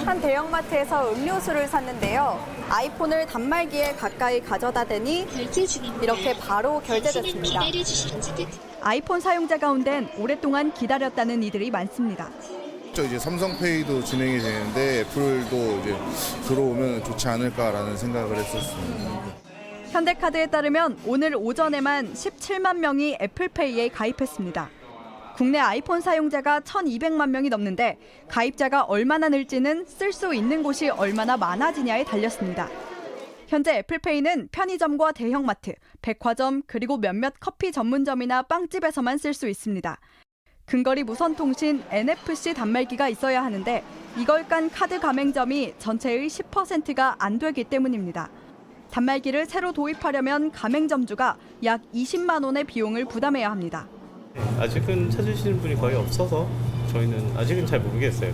Speaker 5: 한 대형마트에서 음료수를 샀는데요. 아이폰을 단말기에 가까이 가져다 대니 이렇게 바로 결제됐습니다.
Speaker 13: 아이폰 사용자 가운데는 오랫동안 기다렸다는 이들이 많습니다.
Speaker 14: 이제 삼성페이도 진행이 되는데 애플도 이제 들어오면 좋지 않을까라는 생각을 했었습니다.
Speaker 13: 현대카드에 따르면 오늘 오전에만 17만 명이 애플페이에 가입했습니다. 국내 아이폰 사용자가 1,200만 명이 넘는데 가입자가 얼마나 늘지는 쓸 수 있는 곳이 얼마나 많아지냐에 달렸습니다. 현재 애플페이는 편의점과 대형마트, 백화점 그리고 몇몇 커피 전문점이나 빵집에서만 쓸 수 있습니다. 근거리 무선통신 NFC 단말기가 있어야 하는데 이걸 깐 카드 가맹점이 전체의 10%가 안 되기 때문입니다. 단말기를 새로 도입하려면 가맹점주가 약 20만 원의 비용을 부담해야 합니다.
Speaker 15: 아직은 찾으시는 분이 거의 없어서 저희는 아직은 잘 모르겠어요.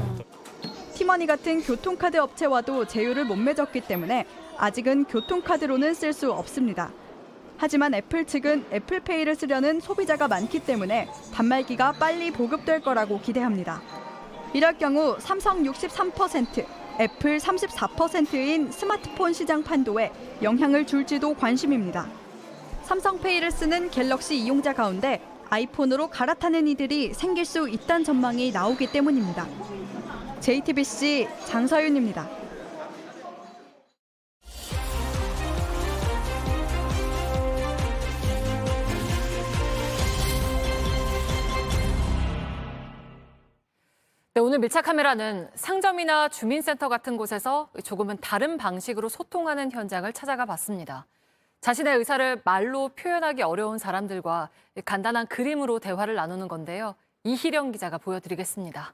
Speaker 13: 티머니 같은 교통카드 업체와도 제휴를 못 맺었기 때문에 아직은 교통카드로는 쓸 수 없습니다. 하지만 애플 측은 애플페이를 쓰려는 소비자가 많기 때문에 단말기가 빨리 보급될 거라고 기대합니다. 이럴 경우 삼성 63%, 애플 34%인 스마트폰 시장 판도에 영향을 줄지도 관심입니다. 삼성페이를 쓰는 갤럭시 이용자 가운데 아이폰으로 갈아타는 이들이 생길 수 있다는 전망이 나오기 때문입니다. JTBC 장서윤입니다.
Speaker 1: 네, 오늘 밀착 카메라는 상점이나 주민센터 같은 곳에서 조금은 다른 방식으로 소통하는 현장을 찾아가 봤습니다. 자신의 의사를 말로 표현하기 어려운 사람들과 간단한 그림으로 대화를 나누는 건데요. 이희령 기자가 보여드리겠습니다.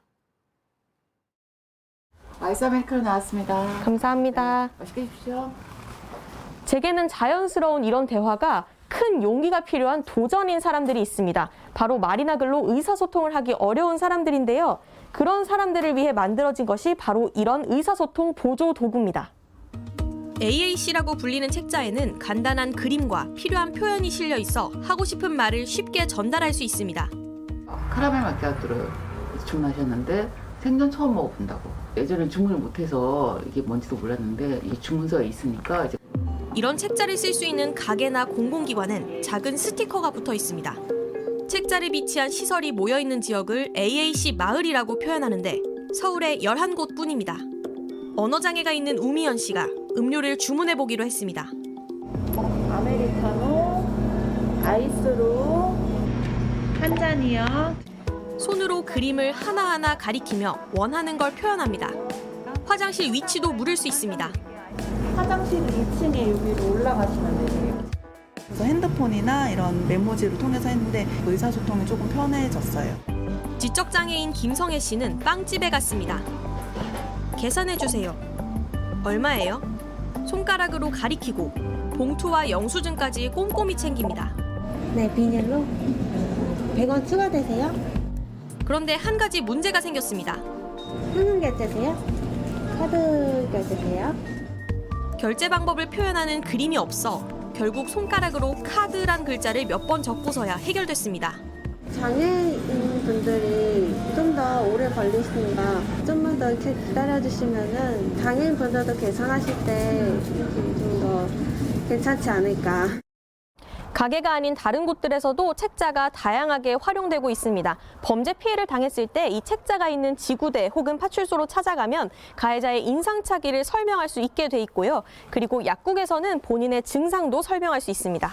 Speaker 16: 아이스 아메리카노 나왔습니다.
Speaker 17: 감사합니다.
Speaker 16: 맛있게 드십시오.
Speaker 17: 제게는 자연스러운 이런 대화가 큰 용기가 필요한 도전인 사람들이 있습니다. 바로 말이나 글로 의사소통을 하기 어려운 사람들인데요. 그런 사람들을 위해 만들어진 것이 바로 이런 의사소통 보조 도구입니다. AAC라고 불리는 책자에는 간단한 그림과 필요한 표현이 실려 있어 하고 싶은 말을 쉽게 전달할 수 있습니다.
Speaker 16: 카라멜 마키아토를 주문하셨는데 생전 처음 먹어본다고. 예전에 주문을 못해서 이게 뭔지도 몰랐는데 이 주문서가 있으니까 이제.
Speaker 17: 이런 책자를 쓸 수 있는 가게나 공공기관은 작은 스티커가 붙어 있습니다. 책자를 비치한 시설이 모여있는 지역을 AAC 마을이라고 표현하는데 서울에 11곳뿐입니다. 언어장애가 있는 우미연 씨가 음료를 주문해보기로 했습니다.
Speaker 21: 아메리카노, 아이스로 한 잔이요.
Speaker 17: 손으로 그림을 하나하나 가리키며 원하는 걸 표현합니다. 화장실 위치도 물을 수 있습니다.
Speaker 21: 화장실 2층에 여기로 올라가시면 되세요.
Speaker 18: 그래서 핸드폰이나 이런 메모지를 통해서 했는데 의사소통이 조금 편해졌어요.
Speaker 17: 지적장애인 김성애 씨는 빵집에 갔습니다. 계산해주세요. 얼마예요? 손가락으로 가리키고 봉투와 영수증까지 꼼꼼히 챙깁니다.
Speaker 23: 네, 비닐로 100원 추가되세요?
Speaker 17: 그런데 한 가지 문제가 생겼습니다.
Speaker 23: 현금 결제세요? 카드 결제세요?
Speaker 17: 결제 방법을 표현하는 그림이 없어 결국 손가락으로 카드란 글자를 몇 번 적고서야 해결됐습니다.
Speaker 23: 장애인 분들이 좀 더 오래 걸리시니까 좀만 더 이렇게 기다려주시면은 장애인 분들도 계산하실 때 좀 더 괜찮지 않을까.
Speaker 17: 가게가 아닌 다른 곳들에서도 책자가 다양하게 활용되고 있습니다. 범죄 피해를 당했을 때 이 책자가 있는 지구대 혹은 파출소로 찾아가면 가해자의 인상착의를 설명할 수 있게 돼 있고요. 그리고 약국에서는 본인의 증상도 설명할 수 있습니다.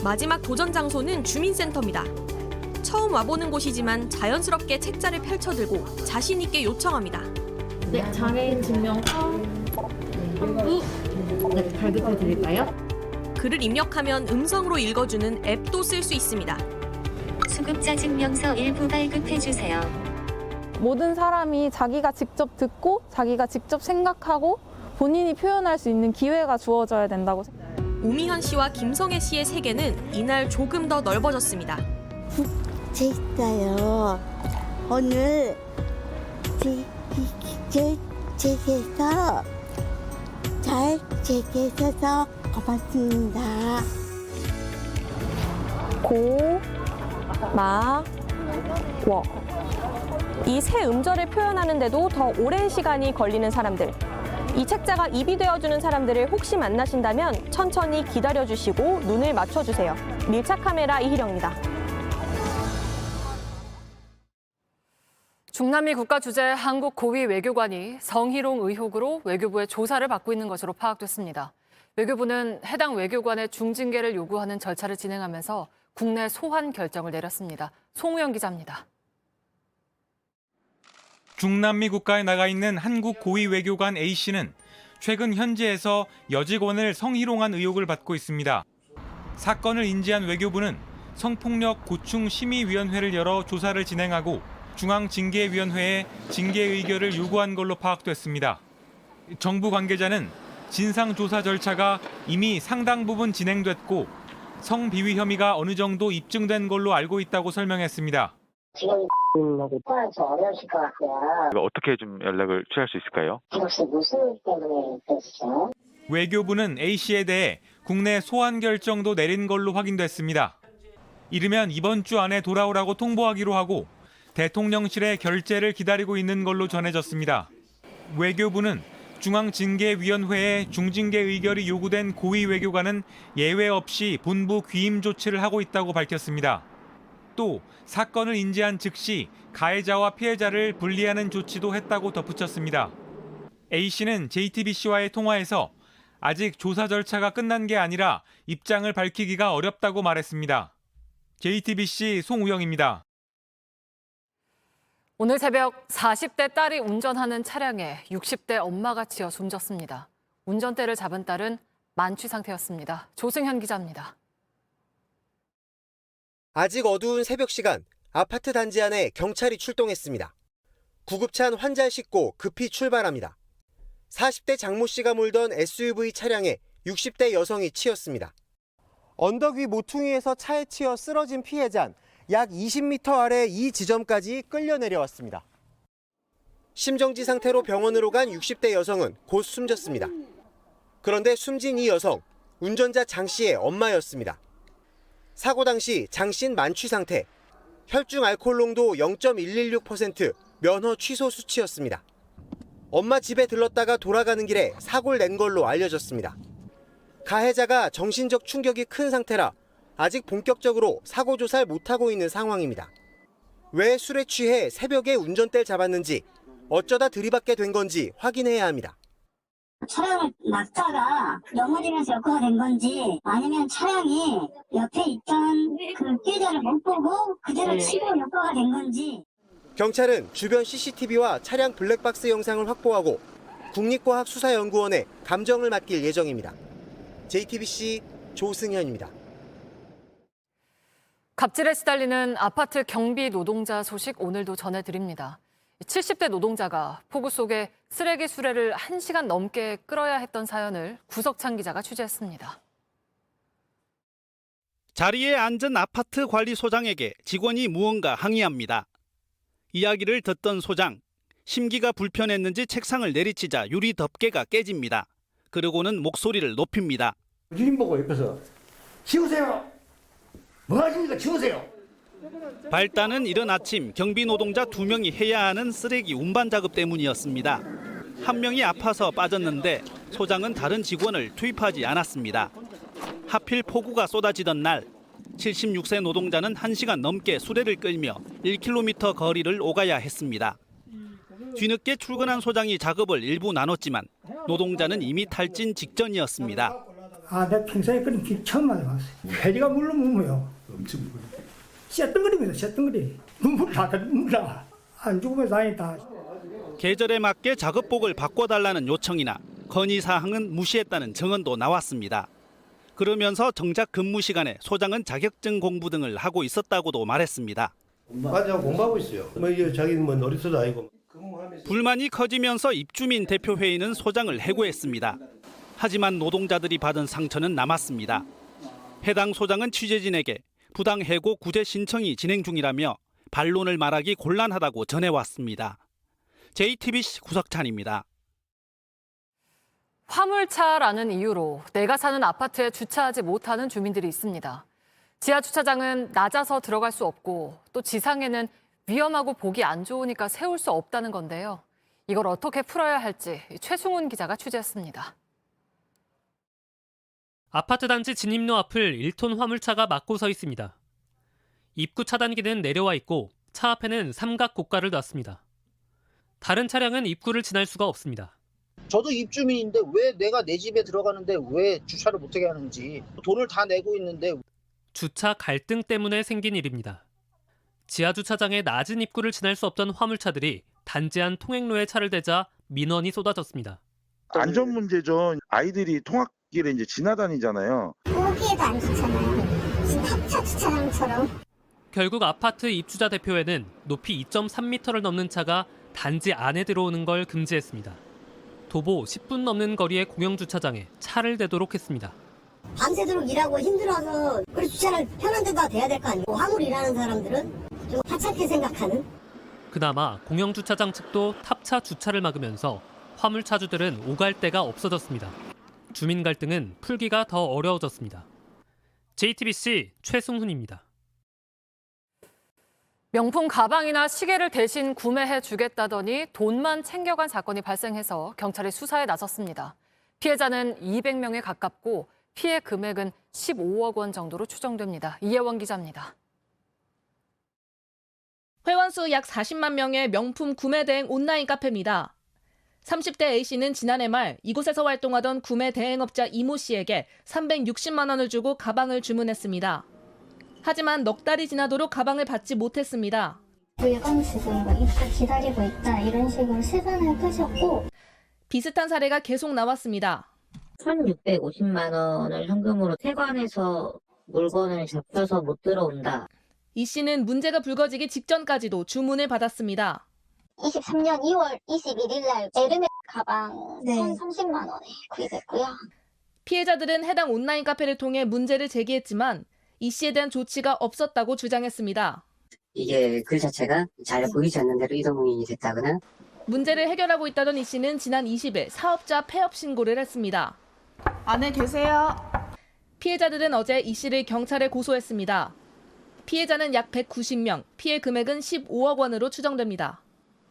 Speaker 17: 마지막 도전 장소는 주민센터입니다. 처음 와보는 곳이지만 자연스럽게 책자를 펼쳐들고 자신 있게 요청합니다.
Speaker 3: 네, 장애인 증명서 한부 발급해 드릴까요?
Speaker 17: 글을 입력하면 음성으로 읽어주는 앱도 쓸 수 있습니다.
Speaker 3: 수급자 증명서 일부 발급해 주세요.
Speaker 19: 모든 사람이 자기가 직접 듣고 자기가 직접 생각하고 본인이 표현할 수 있는 기회가 주어져야 된다고 생각합니다.
Speaker 17: 우미현 씨와 김성애 씨의 세계는 이날 조금 더 넓어졌습니다.
Speaker 20: 재밌어요. 오늘 책에서 잘 책에서서 고맙습니다.
Speaker 17: 고-마-워. 이 세 음절을 표현하는데도 더 오랜 시간이 걸리는 사람들. 이 책자가 입이 되어주는 사람들을 혹시 만나신다면 천천히 기다려주시고 눈을 맞춰주세요. 밀착 카메라 이희령입니다.
Speaker 1: 중남미 국가 주재 한국 고위 외교관이 성희롱 의혹으로 외교부의 조사를 받고 있는 것으로 파악됐습니다. 외교부는 해당 외교관의 중징계를 요구하는 절차를 진행하면서 국내 소환 결정을 내렸습니다. 송우영 기자입니다.
Speaker 22: 중남미 국가에 나가 있는 한국 고위 외교관 A씨는 최근 현지에서 여직원을 성희롱한 의혹을 받고 있습니다. 사건을 인지한 외교부는 성폭력 고충 심의위원회를 열어 조사를 진행하고 중앙징계위원회에 징계 의결을 요구한 걸로 파악됐습니다. 정부 관계자는 진상조사 절차가 이미 상당 부분 진행됐고 성비위 혐의가 어느 정도 입증된 걸로 알고 있다고 설명했습니다.
Speaker 24: 지금 하고 통화해서 어려우실 것 같고요.
Speaker 26: 어떻게 좀 연락을 취할 수 있을까요?
Speaker 24: 혹시 무슨 일 때문에 그러시죠?
Speaker 22: 외교부는 A씨에 대해 국내 소환 결정도 내린 걸로 확인됐습니다. 이르면 이번 주 안에 돌아오라고 통보하기로 하고 대통령실의 결재를 기다리고 있는 걸로 전해졌습니다. 외교부는 중앙징계위원회에 중징계 의결이 요구된 고위 외교관은 예외 없이 본부 귀임 조치를 하고 있다고 밝혔습니다. 또 사건을 인지한 즉시 가해자와 피해자를 분리하는 조치도 했다고 덧붙였습니다. A씨는 JTBC와의 통화에서 아직 조사 절차가 끝난 게 아니라 입장을 밝히기가 어렵다고 말했습니다. JTBC 송우영입니다.
Speaker 1: 오늘 새벽 40대 딸이 운전하는 차량에 60대 엄마가 치여 숨졌습니다. 운전대를 잡은 딸은 만취 상태였습니다. 조승현 기자입니다.
Speaker 27: 아직 어두운 새벽 시간 아파트 단지 안에 경찰이 출동했습니다. 구급차는 환자를 싣고 급히 출발합니다. 40대 장모 씨가 몰던 SUV 차량에 60대 여성이 치였습니다. 언덕 위 모퉁이에서 차에 치여 쓰러진 피해자는 약 20m 아래 이 지점까지 끌려 내려왔습니다. 심정지 상태로 병원으로 간 60대 여성은 곧 숨졌습니다. 그런데 숨진 이 여성, 운전자 장 씨의 엄마였습니다. 사고 당시 장 씨는 만취 상태, 혈중 알코올 농도 0.116%, 면허 취소 수치였습니다. 엄마 집에 들렀다가 돌아가는 길에 사고를 낸 걸로 알려졌습니다. 가해자가 정신적 충격이 큰 상태라 아직 본격적으로 사고 조사를 못하고 있는 상황입니다. 왜 술에 취해 새벽에 운전대를 잡았는지, 어쩌다 들이받게 된 건지 확인해야 합니다.
Speaker 28: 차량을 막다가 넘어지면서 역과가 된 건지 아니면 차량이 옆에 있던 그 피해자를 못 보고 그대로 치고 역과가 된 건지.
Speaker 27: 경찰은 주변 CCTV와 차량 블랙박스 영상을 확보하고 국립과학수사연구원에 감정을 맡길 예정입니다. JTBC 조승현입니다.
Speaker 1: 갑질에 시달리는 아파트 경비 노동자 소식 오늘도 전해드립니다. 70대 노동자가 폭우 속에 쓰레기 수레를 1시간 넘게 끌어야 했던 사연을 구석찬 기자가 취재했습니다.
Speaker 29: 자리에 앉은 아파트 관리소장에게 직원이 무언가 항의합니다. 이야기를 듣던 소장, 심기가 불편했는지 책상을 내리치자 유리 덮개가 깨집니다. 그러고는 목소리를 높입니다.
Speaker 30: 주인 보고 옆에서 치우세요. 뭐 하십니까? 치우세요.
Speaker 29: 발단은 이른 아침 경비 노동자 2명이 해야 하는 쓰레기 운반 작업 때문이었습니다. 한 명이 아파서 빠졌는데 소장은 다른 직원을 투입하지 않았습니다. 하필 폭우가 쏟아지던 날 76세 노동자는 1시간 넘게 수레를 끌며 1km 거리를 오가야 했습니다. 뒤늦게 출근한 소장이 작업을 일부 나눴지만 노동자는 이미 탈진 직전이었습니다.
Speaker 30: 내 평생에 그런 길 처음 맞아봤어요. 회리가 물러무무요. 쎄뚱거립니다, 쎄뚱거리. 눈물 나. 안 죽으면 다행이다.
Speaker 29: 계절에 맞게 작업복을 바꿔달라는 요청이나 건의사항은 무시했다는 증언도 나왔습니다. 그러면서 정작 근무 시간에 소장은 자격증 공부 등을 하고 있었다고도 말했습니다.
Speaker 30: 맞아, 공부하고 있어요. 자기는 뭐 어리서도 아니고.
Speaker 29: 불만이 커지면서 입주민 대표회의는 소장을 해고했습니다. 하지만 노동자들이 받은 상처는 남았습니다. 해당 소장은 취재진에게 부당 해고 구제 신청이 진행 중이라며 반론을 말하기 곤란하다고 전해왔습니다. JTBC 구석찬입니다.
Speaker 1: 화물차라는 이유로 내가 사는 아파트에 주차하지 못하는 주민들이 있습니다. 지하 주차장은 낮아서 들어갈 수 없고 또 지상에는 위험하고 보기 안 좋으니까 세울 수 없다는 건데요. 이걸 어떻게 풀어야 할지 최승훈 기자가 취재했습니다.
Speaker 2: 아파트 단지 진입로 앞을 1톤 화물차가 막고 서 있습니다. 입구 차단기는 내려와 있고 차 앞에는 삼각 고가를 놨습니다. 다른 차량은 입구를 지날 수가 없습니다.
Speaker 4: 저도 입주민인데 왜 내가 내 집에 들어가는데 왜 주차를 못하게 하는지, 돈을 다 내고 있는데.
Speaker 2: 주차 갈등 때문에 생긴 일입니다. 지하 주차장의 낮은 입구를 지날 수 없던 화물차들이 단지 안 통행로에 차를 대자 민원이 쏟아졌습니다.
Speaker 6: 안전 문제죠. 아이들이 통학길에 이제 지나다니잖아요.
Speaker 28: 거기에도 안 좋잖아요. 지금 합차 주차장처럼.
Speaker 2: 결국 아파트 입주자 대표회는 높이 2.3m를 넘는 차가 단지 안에 들어오는 걸 금지했습니다. 도보 10분 넘는 거리의 공영주차장에 차를 대도록 했습니다.
Speaker 28: 밤새도록 일하고 힘들어서 우리 주차를 편한 데다 대야 될 거 아니에요. 화물 일하는 사람들은 좀 하찮게 생각하는.
Speaker 2: 그나마 공영주차장 측도 탑차 주차를 막으면서 화물차주들은 오갈 데가 없어졌습니다. 주민 갈등은 풀기가 더 어려워졌습니다. JTBC 최승훈입니다.
Speaker 1: 명품 가방이나 시계를 대신 구매해 주겠다더니 돈만 챙겨간 사건이 발생해서 경찰이 수사에 나섰습니다. 피해자는 200명에 가깝고 피해 금액은 15억 원 정도로 추정됩니다. 이혜원 기자입니다.
Speaker 7: 회원수 약 40만 명의 명품 구매 대행 온라인 카페입니다. 30대 A씨는 지난해 말 이곳에서 활동하던 구매 대행업자 이모 씨에게 360만 원을 주고 가방을 주문했습니다. 하지만 넉 달이 지나도록 가방을 받지 못했습니다.
Speaker 28: 물건 지금 입고 기다리고 있다 이런 식으로 시선을 끄셨고.
Speaker 7: 비슷한 사례가 계속 나왔습니다.
Speaker 8: 1,650만 원을 현금으로 세관에서 물건을 잡혀서 못 들어온다.
Speaker 7: 이 씨는 문제가 불거지기 직전까지도 주문을 받았습니다.
Speaker 28: 23년 2월 21일 날 에르메스 가방 1,030만 원에 구입했고요.
Speaker 7: 피해자들은 해당 온라인 카페를 통해 문제를 제기했지만 이 씨에 대한 조치가 없었다고 주장했습니다.
Speaker 8: 이게 글 자체가 잘 보이지 않는 대로 이동이 됐다거나.
Speaker 7: 문제를 해결하고 있다던 이 씨는 지난 20일 사업자 폐업 신고를 했습니다.
Speaker 19: 안에 계세요.
Speaker 7: 피해자들은 어제 이 씨를 경찰에 고소했습니다. 피해자는 약 190명, 피해 금액은 15억 원으로 추정됩니다.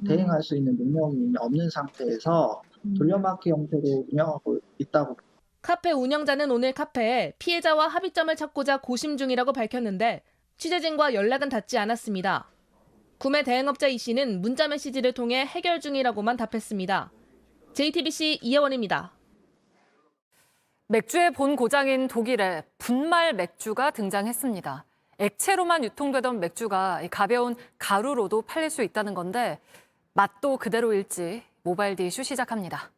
Speaker 9: 대행할 수 있는 능력이 없는 상태에서 돌려막기 형태로 운영하고 있다고.
Speaker 7: 카페 운영자는 오늘 카페에 피해자와 합의점을 찾고자 고심 중이라고 밝혔는데 취재진과 연락은 닿지 않았습니다. 구매 대행업자 이 씨는 문자 메시지를 통해 해결 중이라고만 답했습니다. JTBC 이혜원입니다.
Speaker 1: 맥주의 본 고장인 독일에 분말 맥주가 등장했습니다. 액체로만 유통되던 맥주가 가벼운 가루로도 팔릴 수 있다는 건데 맛도 그대로일지 모바일 D 이슈 시작합니다.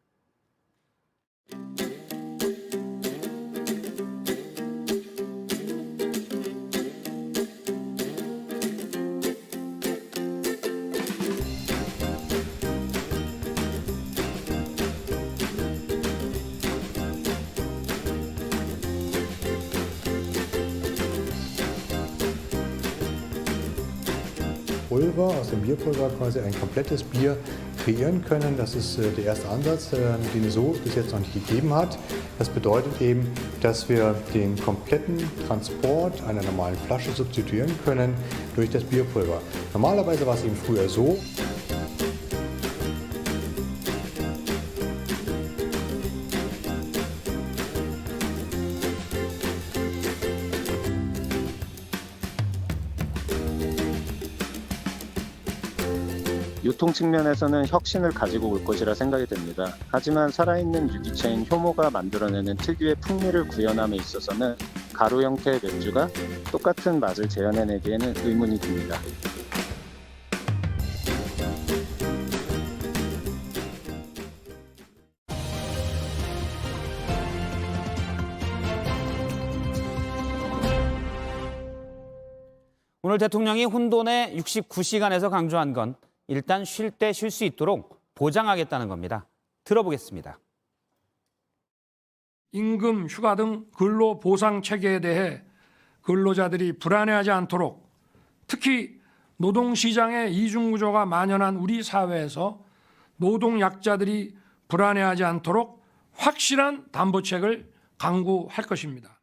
Speaker 10: Pulver, aus dem Bierpulver quasi ein komplettes Bier kreieren können. Das ist der erste Ansatz, den es so bis jetzt noch nicht gegeben hat. Das bedeutet eben, dass wir den kompletten Transport einer normalen Flasche substituieren können durch das Bierpulver. Normalerweise war es eben früher so.
Speaker 5: 유통 측면에서는 혁신을 가지고 올 것이라 생각이 됩니다. 하지만 살아있는 유기체인 효모가 만들어내는 특유의 풍미를 구현함에 있어서는 가루 형태의 맥주가 똑같은 맛을 재현해내기에는 의문이 듭니다.
Speaker 11: 오늘 대통령이 혼돈의 69시간에서 강조한 건 일단 쉴 때 쉴 수 있도록 보장하겠다는 겁니다. 들어보겠습니다.
Speaker 12: 임금, 휴가 등 근로 보상 체계에 대해 근로자들이 불안해하지 않도록 특히 노동시장의 이중구조가 만연한 우리 사회에서 노동약자들이 불안해하지 않도록 확실한 담보책을 강구할 것입니다.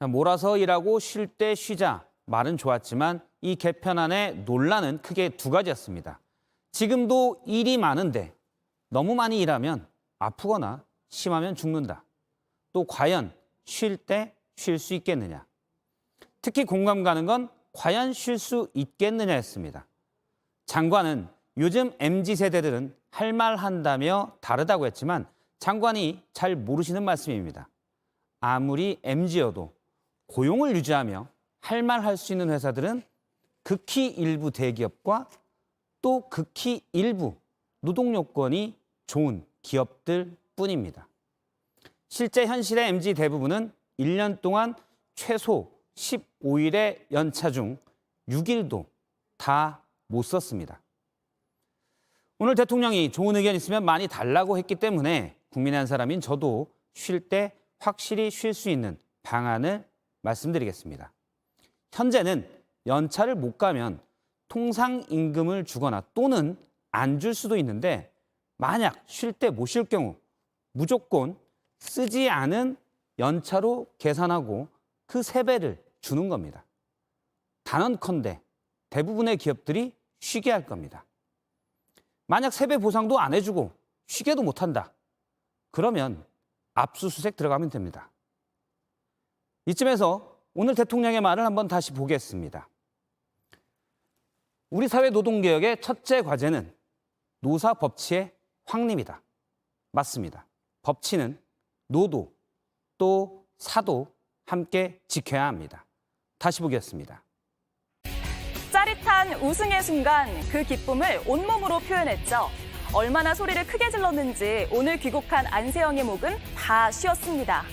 Speaker 11: 몰아서 일하고 쉴 때 쉬자 말은 좋았지만 이 개편안의 논란은 크게 두 가지였습니다. 지금도 일이 많은데 너무 많이 일하면 아프거나 심하면 죽는다. 또 과연 쉴 때 쉴 수 있겠느냐. 특히 공감 가는 건 과연 쉴 수 있겠느냐였습니다. 장관은 요즘 MZ세대들은 할 말 한다며 다르다고 했지만 장관이 잘 모르시는 말씀입니다. 아무리 MZ여도 고용을 유지하며 할 말 할 수 있는 회사들은 극히 일부 대기업과 또 극히 일부 노동 요건이 좋은 기업들 뿐입니다. 실제 현실의 MZ 대부분은 1년 동안 최소 15일의 연차 중 6일도 다 못 썼습니다. 오늘 대통령이 좋은 의견 있으면 많이 달라고 했기 때문에 국민의 한 사람인 저도 쉴 때 확실히 쉴 수 있는 방안을 말씀드리겠습니다. 현재는 연차를 못 가면 통상임금을 주거나 또는 안 줄 수도 있는데 만약 쉴 때 못 쉴 경우 무조건 쓰지 않은 연차로 계산하고 그 3배를 주는 겁니다. 단언컨대 대부분의 기업들이 쉬게 할 겁니다. 만약 3배 보상도 안 해주고 쉬게도 못한다. 그러면 압수수색 들어가면 됩니다. 이쯤에서 오늘 대통령의 말을 한번 다시 보겠습니다. 우리 사회 노동개혁의 첫째 과제는 노사 법치의 확립이다. 맞습니다. 법치는 노도 또 사도 함께 지켜야 합니다. 다시 보겠습니다.
Speaker 13: 짜릿한 우승의 순간 그 기쁨을 온몸으로 표현했죠. 얼마나 소리를 크게 질렀는지 오늘 귀국한 안세영의 목은 다 쉬었습니다.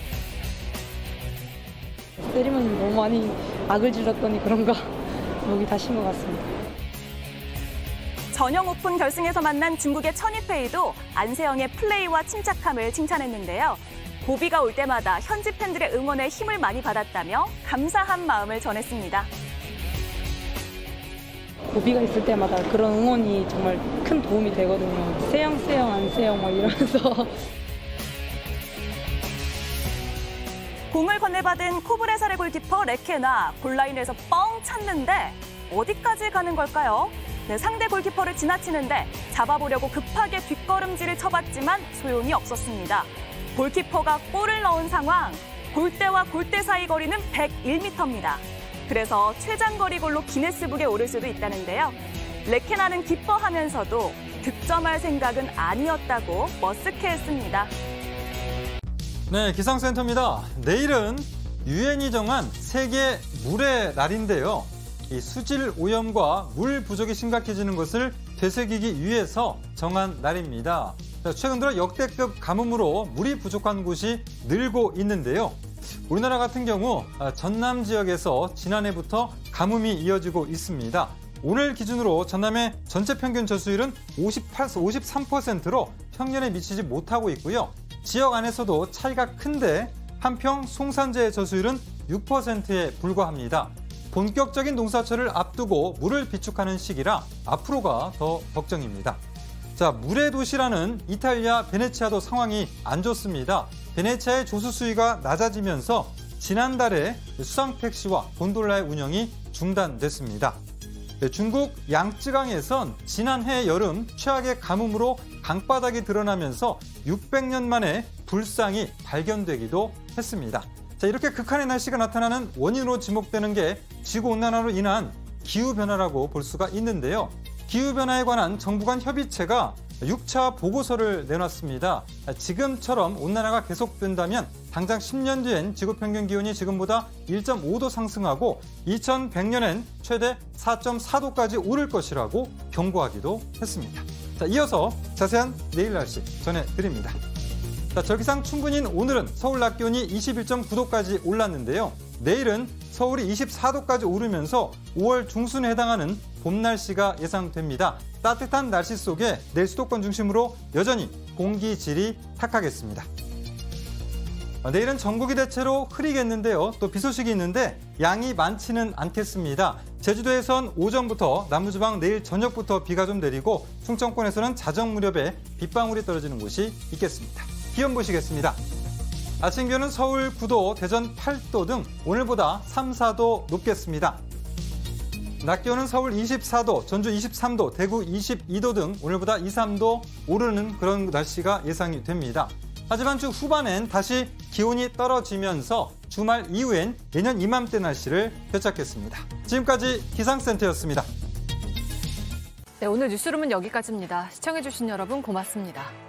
Speaker 23: 때리면 너무 많이 악을 질렀더니 그런가 목이 다 쉰 것 같습니다.
Speaker 13: 전형 오픈 결승에서 만난 중국의 천이페이도 안세영의 플레이와 침착함을 칭찬했는데요. 고비가 올 때마다 현지 팬들의 응원에 힘을 많이 받았다며 감사한 마음을 전했습니다.
Speaker 23: 고비가 있을 때마다 그런 응원이 정말 큰 도움이 되거든요. 세영, 세영, 안세영 막 이러면서.
Speaker 13: 공을 건네받은 코브레살의 골키퍼 레케나 골라인에서 뻥 찼는데 어디까지 가는 걸까요? 네, 상대 골키퍼를 지나치는데 잡아보려고 급하게 뒷걸음질을 쳐봤지만 소용이 없었습니다. 골키퍼가 골을 넣은 상황, 골대와 골대 사이 거리는 101m입니다. 그래서 최장거리골로 기네스북에 오를 수도 있다는데요. 레케나는 기뻐하면서도 득점할 생각은 아니었다고 머쓱해했습니다.
Speaker 14: 네, 기상센터입니다. 내일은 유엔이 정한 세계 물의 날인데요. 이 수질 오염과 물 부족이 심각해지는 것을 되새기기 위해서 정한 날입니다. 최근 들어 역대급 가뭄으로 물이 부족한 곳이 늘고 있는데요. 우리나라 같은 경우 전남 지역에서 지난해부터 가뭄이 이어지고 있습니다. 오늘 기준으로 전남의 전체 평균 저수율은 53%로 평년에 미치지 못하고 있고요. 지역 안에서도 차이가 큰데 한평 송산제의 저수율은 6%에 불과합니다. 본격적인 농사철을 앞두고 물을 비축하는 시기라 앞으로가 더 걱정입니다. 자, 물의 도시라는 이탈리아 베네치아도 상황이 안 좋습니다. 베네치아의 조수 수위가 낮아지면서 지난달에 수상 택시와 곤돌라의 운영이 중단됐습니다. 중국 양쯔강에선 지난해 여름 최악의 가뭄으로 강바닥이 드러나면서 600년 만에 불상이 발견되기도 했습니다. 자, 이렇게 극한의 날씨가 나타나는 원인으로 지목되는 게 지구온난화로 인한 기후변화라고 볼 수가 있는데요. 이를 기후변화에 관한 정부 간 협의체가 6차 보고서를 내놨습니다. 지금처럼 온난화가 계속된다면 당장 10년 뒤엔 지구 평균 기온이 지금보다 1.5도 상승하고 2100년엔 최대 4.4도까지 오를 것이라고 경고하기도 했습니다. 자, 이어서 자세한 내일 날씨 전해드립니다. 자, 절기상 충분인 오늘은 서울 낮 기온이 21.9도까지 올랐는데요. 내일은 서울이 24도까지 오르면서 5월 중순에 해당하는 봄 날씨가 예상됩니다. 따뜻한 날씨 속에 내일 수도권 중심으로 여전히 공기 질이 탁하겠습니다. 내일은 전국이 대체로 흐리겠는데요. 또 비 소식이 있는데 양이 많지는 않겠습니다. 제주도에선 오전부터, 남부지방 내일 저녁부터 비가 좀 내리고 충청권에서는 자정 무렵에 빗방울이 떨어지는 곳이 있겠습니다. 기온 보시겠습니다. 아침 기온은 서울 9도, 대전 8도 등 오늘보다 3, 4도 높겠습니다. 낮 기온은 서울 24도, 전주 23도, 대구 22도 등 오늘보다 2, 3도 오르는 그런 날씨가 예상이 됩니다. 하지만 주 후반엔 다시 기온이 떨어지면서 주말 이후엔 내년 이맘때 날씨를 되찾겠습니다. 지금까지 기상센터였습니다.
Speaker 1: 네, 오늘 뉴스룸은 여기까지입니다. 시청해주신 여러분 고맙습니다.